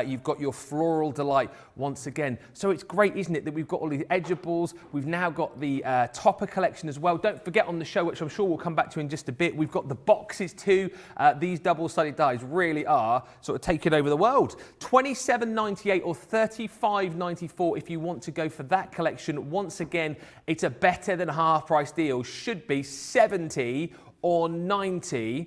you've got your floral delight once again. So it's great, isn't it, that we've got all these edgeables. We've now got the topper collection as well. Don't forget, on the show, which I'm sure we'll come back to in just a bit, we've got the boxes too. These double-sided dies really are sort of taking over the world. $27.98 or $35.94 if you want to go for that collection. Once again, it's a better than half price deal. Should be $70 or $90.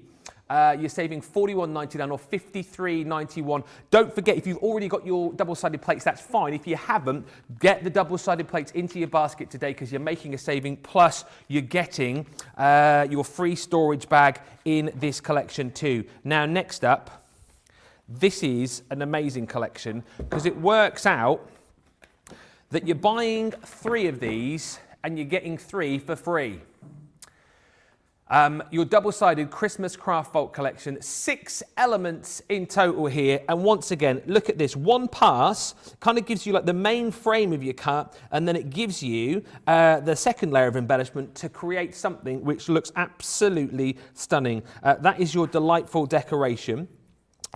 You're saving $41.99 or $53.91. Don't forget, if you've already got your double-sided plates, that's fine. If you haven't, get the double-sided plates into your basket today, because you're making a saving, plus you're getting your free storage bag in this collection too. Now, next up, this is an amazing collection, because it works out that you're buying 3 of these and you're getting 3 for free. Your double-sided Christmas craft vault collection, 6 elements in total here. And once again, look at this. One pass kind of gives you like the main frame of your cut, and then it gives you the second layer of embellishment to create something which looks absolutely stunning. That is your delightful decoration.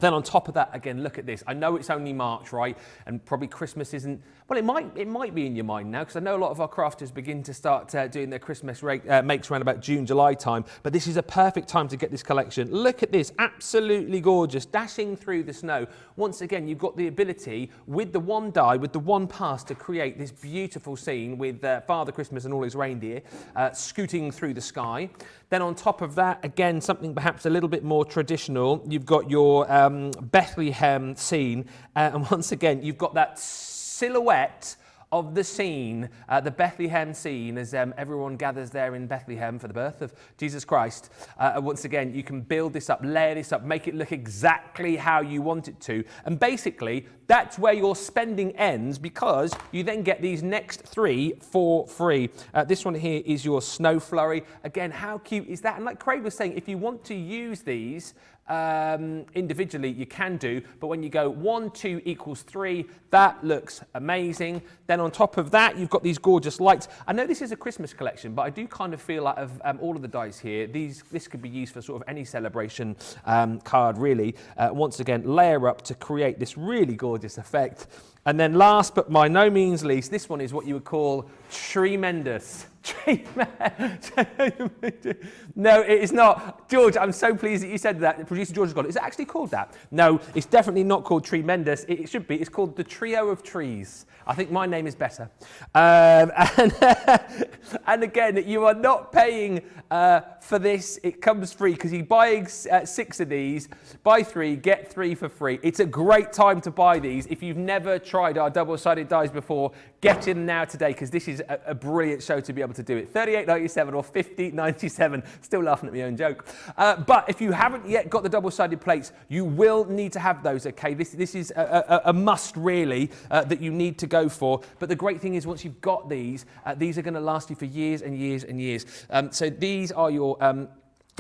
Then on top of that, again, look at this. I know it's only March, right? And probably Christmas isn't, well, it might be in your mind now, because I know a lot of our crafters begin to start doing their Christmas makes around about June, July time. But this is a perfect time to get this collection. Look at this, absolutely gorgeous, dashing through the snow. Once again, you've got the ability, with the one die, with the one pass, to create this beautiful scene with Father Christmas and all his reindeer scooting through the sky. Then on top of that, again, something perhaps a little bit more traditional, you've got your Bethlehem scene, and once again, you've got that silhouette of the scene, the Bethlehem scene, as everyone gathers there in Bethlehem for the birth of Jesus Christ. Once again, you can build this up, layer this up, make it look exactly how you want it to. And basically, that's where your spending ends, because you then get these next 3 for free. This one here is your snow flurry. Again, how cute is that? And like Craig was saying, if you want to use these individually, you can do, but when you go 1, 2 equals 3, that looks amazing. Then on top of that, you've got these gorgeous lights. I know this is a Christmas collection, but I do kind of feel like of all of the dies here, this could be used for sort of any celebration card, really. Once again, layer up to create this really gorgeous effect. And then last but by no means least, this one is what you would call tremendous. No, it is not. George, I'm so pleased that you said that. Producer George has got it. Is it actually called that? No, it's definitely not called tremendous. It should be. It's called the Trio of Trees. I think my name is better. And again, you are not paying for this. It comes free, because you're buying 6 of these, buy 3, get 3 for free. It's a great time to buy these. If you've never tried our double-sided dies before, get in now today, because this is a brilliant show to be able to do it. $38.97 or $50.97. Still laughing at my own joke. But if you haven't yet got the double-sided plates, you will need to have those, okay? This is a must, really, that you need to go for. But the great thing is, once you've got these are going to last you for years and years and years. So these are your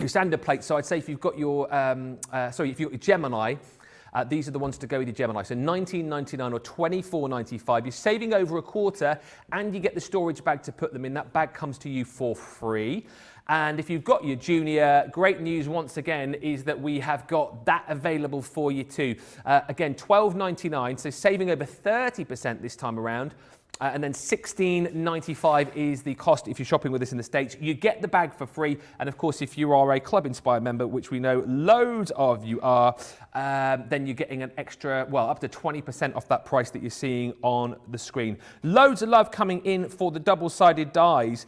standard plates. So I'd say if you've got your, if you've got your Gemini, These are the ones to go with your Gemini. So $19.99 or $24.95. You're saving over a quarter, and you get the storage bag to put them in. That bag comes to you for free. And if you've got your Junior, great news once again is that we have got that available for you too. Again, $12.99, so saving over 30% this time around. And then $16.95 is the cost if you're shopping with us in the States. You get the bag for free. And of course, if you are a Club Inspire member, which we know loads of you are, then you're getting an extra, well, up to 20% off that price that you're seeing on the screen. Loads of love coming in for the double-sided dies.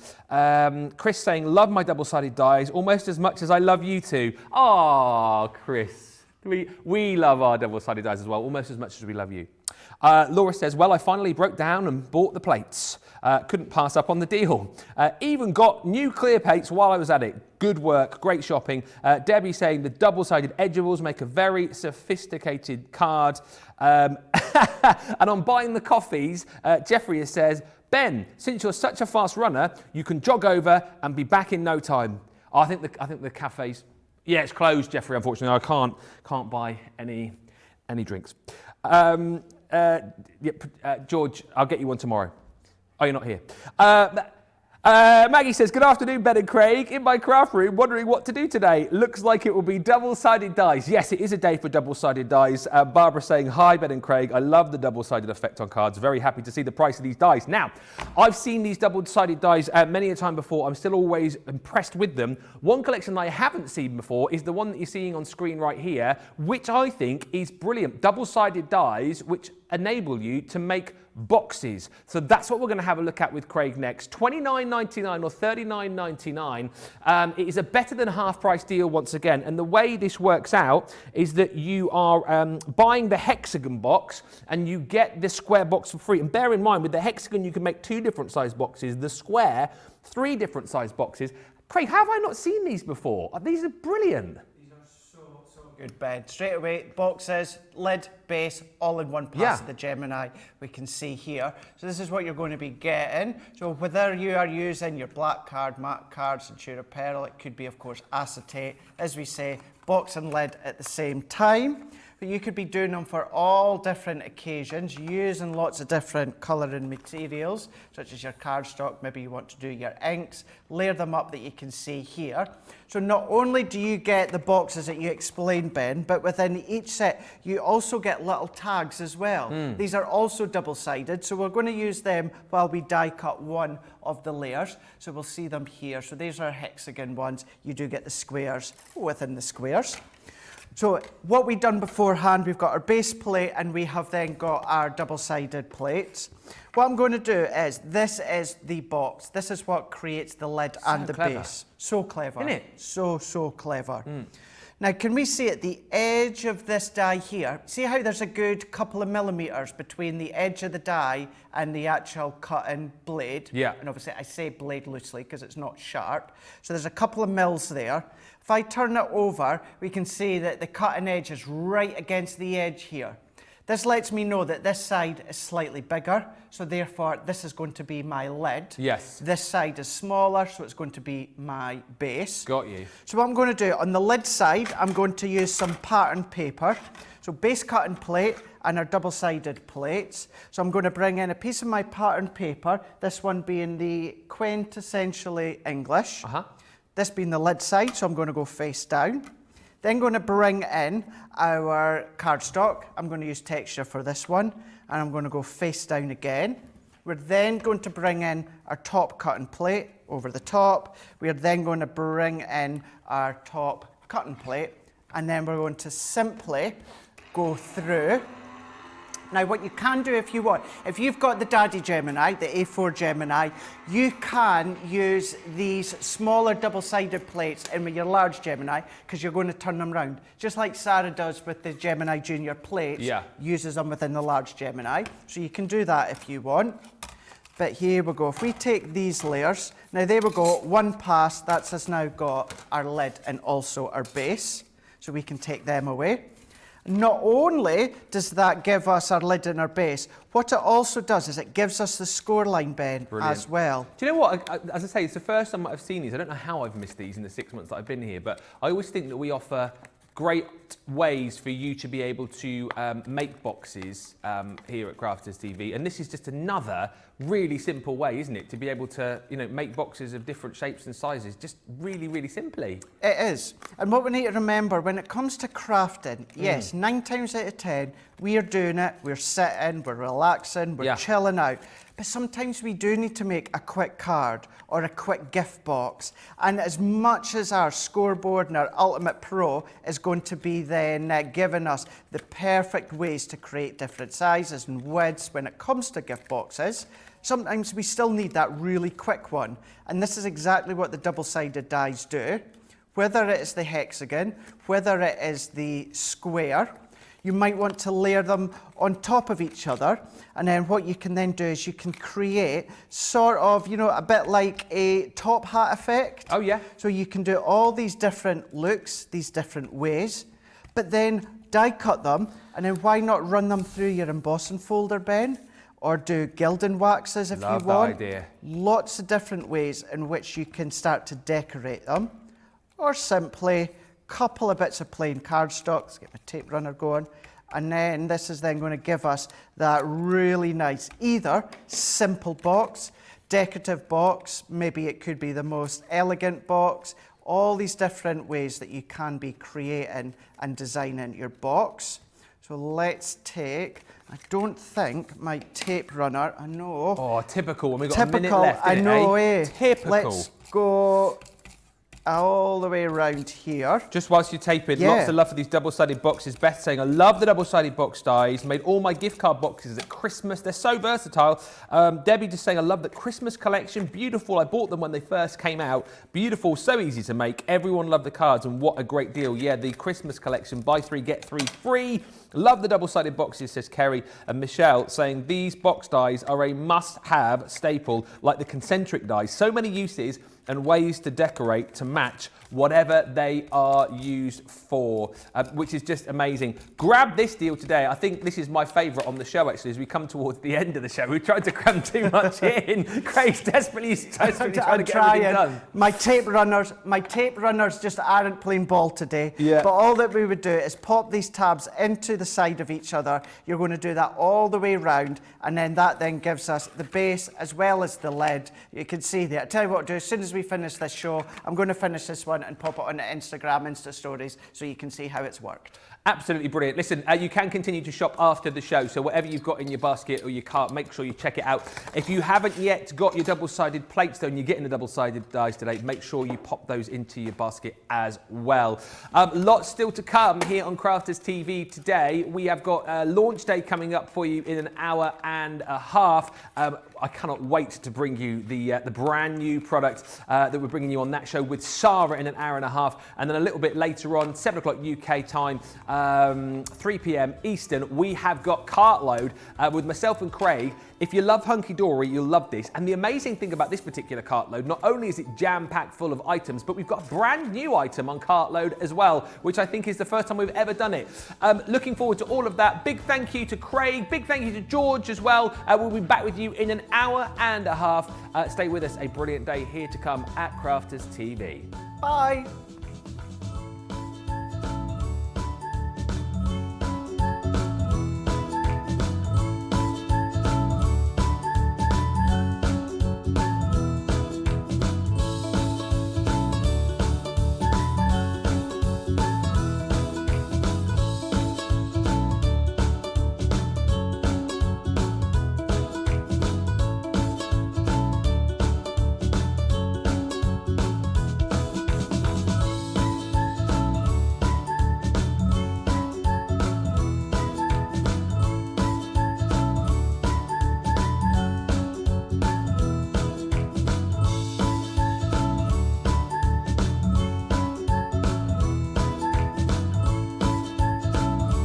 Chris saying, love my double-sided dies almost as much as I love you two. Oh, Chris. We love our double-sided dies as well, almost as much as we love you. Laura says, well, I finally broke down and bought the plates. Couldn't pass up on the deal. Even got new clear plates while I was at it. Good work, great shopping. Debbie saying the double-sided edgeables make a very sophisticated card. And on buying the coffees, Jeffrey says, Ben, since you're such a fast runner, you can jog over and be back in no time. I think the cafe's, yeah, it's closed, Jeffrey, unfortunately. I can't buy any drinks. George, I'll get you one tomorrow. Oh, you're not here. Maggie says, good afternoon, Ben and Craig. In my craft room, wondering what to do today. Looks like it will be double-sided dies. Yes, it is a day for double-sided dies. Barbara saying, hi, Ben and Craig. I love the double-sided effect on cards. Very happy to see the price of these dies. Now, I've seen these double-sided dies many a time before. I'm still always impressed with them. One collection that I haven't seen before is the one that you're seeing on screen right here, which I think is brilliant. Double-sided dies, which enable you to make boxes. So that's what we're going to have a look at with Craig next. $29.99 or $39.99. It is a better than half price deal once again. And the way this works out is that you are buying the hexagon box and you get the square box for free. And bear in mind, with the hexagon, you can make 2 different size boxes. The square, 3 different size boxes. Craig, how have I not seen these before? These are brilliant. Good, Ben. Straight away, boxes, lid, base, all in one pass of the Gemini we can see here. So this is what you're going to be getting. So whether you are using your black card, matte card, Centura Pearl, it could be, of course, acetate. As we say, box and lid at the same time. But you could be doing them for all different occasions, using lots of different colouring materials, such as your cardstock. Maybe you want to do your inks, layer them up that you can see here. So not only do you get the boxes that you explained, Ben, but within each set, you also get little tags as well. These are also double-sided, so we're going to use them while we die cut one of the layers. So we'll see them here. So these are hexagon ones. You do get the squares within the squares. So what we've done beforehand, we've got our base plate and we have then got our double-sided plates. What I'm going to do is, this is the box. This is what creates the lid and the base. So clever. Isn't it? So clever. Now, can we see at the edge of this die here, see how there's a good couple of millimetres between the edge of the die and the actual cutting blade? Yeah. And obviously I say blade loosely because it's not sharp. So there's a couple of mils there. If I turn it over, we can see that the cutting edge is right against the edge here. This lets me know that this side is slightly bigger, so therefore this is going to be my lid. Yes. This side is smaller, so it's going to be my base. Got you. So what I'm going to do, on the lid side, I'm going to use some pattern paper. So base cutting plate and our double-sided plates. So I'm going to bring in a piece of my pattern paper, this one being the quintessentially English. This being the lid side, so I'm going to go face down. Then going to bring in our cardstock. I'm going to use texture for this one, and I'm going to go face down again. We're then going to bring in our top cutting plate over the top. We're then going to bring in our top cutting plate, and then we're going to simply go through. Now, what you can do if you want, if you've got the Daddy Gemini, the A4 Gemini, you can use these smaller double-sided plates in with your large Gemini, because you're going to turn them round. Just like Sarah does with the Gemini Junior plates, uses them within the large Gemini. So you can do that if you want. But here we go. If we take these layers, now there we go, one pass, that's us now got our lid and also our base. So we can take them away. Not only does that give us our lid and our base, what it also does is it gives us the scoreline, Ben, as well. Do you know what? As I say, it's the first time I've seen these. I don't know how I've missed these in the 6 months that I've been here, but I always think that we offer great ways for you to be able to make boxes here at Crafters TV, and this is just another really simple way, isn't it, to be able to, you know, make boxes of different shapes and sizes, just really, really simply. It is. And what we need to remember when it comes to crafting, yes, 9 times out of 10, we are doing it, we're sitting, we're relaxing, we're chilling out. But sometimes we do need to make a quick card or a quick gift box. And as much as our scoreboard and our Ultimate Pro is going to be then giving us the perfect ways to create different sizes and widths when it comes to gift boxes, sometimes we still need that really quick one. And this is exactly what the double-sided dies do. Whether it is the hexagon, whether it is the square, you might want to layer them on top of each other, and then what you can then do is you can create sort of, you know, a bit like a top hat effect. Oh yeah. So you can do all these different looks, these different ways, but then die cut them, and then why not run them through your embossing folder, Ben? Or do gilding waxes if you want. Love that idea. Lots of different ways in which you can start to decorate them, or simply couple of bits of plain cardstock. Let's get my tape runner going. And then this is then going to give us that really nice, either simple box, decorative box, maybe it could be the most elegant box, all these different ways that you can be creating and designing your box. So let's take, I don't think my tape runner, I know. Oh, typical, when we've got a minute left I in know, it, eh? Typical. Let's go all the way around here. Just whilst you tape it, lots of love for these double-sided boxes. Beth saying, I love the double-sided box dies. Made all my gift card boxes at Christmas. They're so versatile. Debbie just saying, I love the Christmas collection. Beautiful. I bought them when they first came out. Beautiful. So easy to make. Everyone loved the cards, and what a great deal. Yeah, the Christmas collection. Buy 3, get 3 free. Love the double-sided boxes, says Kerry. And Michelle saying, these box dies are a must-have staple, like the concentric dies. So many uses and ways to decorate to match whatever they are used for, which is just amazing. Grab this deal today. I think this is my favourite on the show, actually, as we come towards the end of the show. We tried to cram too much in. Craig's desperately trying to get everything done. My tape runners just aren't playing ball today. Yeah. But all that we would do is pop these tabs into the side of each other. You're going to do that all the way around, and then that then gives us the base as well as the lid. You can see there. I tell you what I'll do, as soon as we finish this show, I'm going to finish this one and pop it on Instagram, Insta stories, so you can see how it's worked. Absolutely brilliant. Listen, you can continue to shop after the show, so whatever you've got in your basket or your cart, make sure you check it out. If you haven't yet got your double-sided plates, though, and you're getting the double-sided dies today, make sure you pop those into your basket as well. Lots still to come here on Crafters TV today. We have got launch day coming up for you in an hour and a half. I cannot wait to bring you the brand new product that we're bringing you on that show with Sarah in an hour and a half. And then a little bit later on, 7 o'clock UK time, 3 p.m. Eastern, we have got Cartload with myself and Craig. If you love Hunky Dory, you'll love this. And the amazing thing about this particular Cartload, not only is it jam-packed full of items, but we've got a brand new item on Cartload as well, which I think is the first time we've ever done it. Looking forward to all of that. Big thank you to Craig. Big thank you to George as well. We'll be back with you in an hour and a half. Stay with us. A brilliant day here to come at Crafters TV. Bye.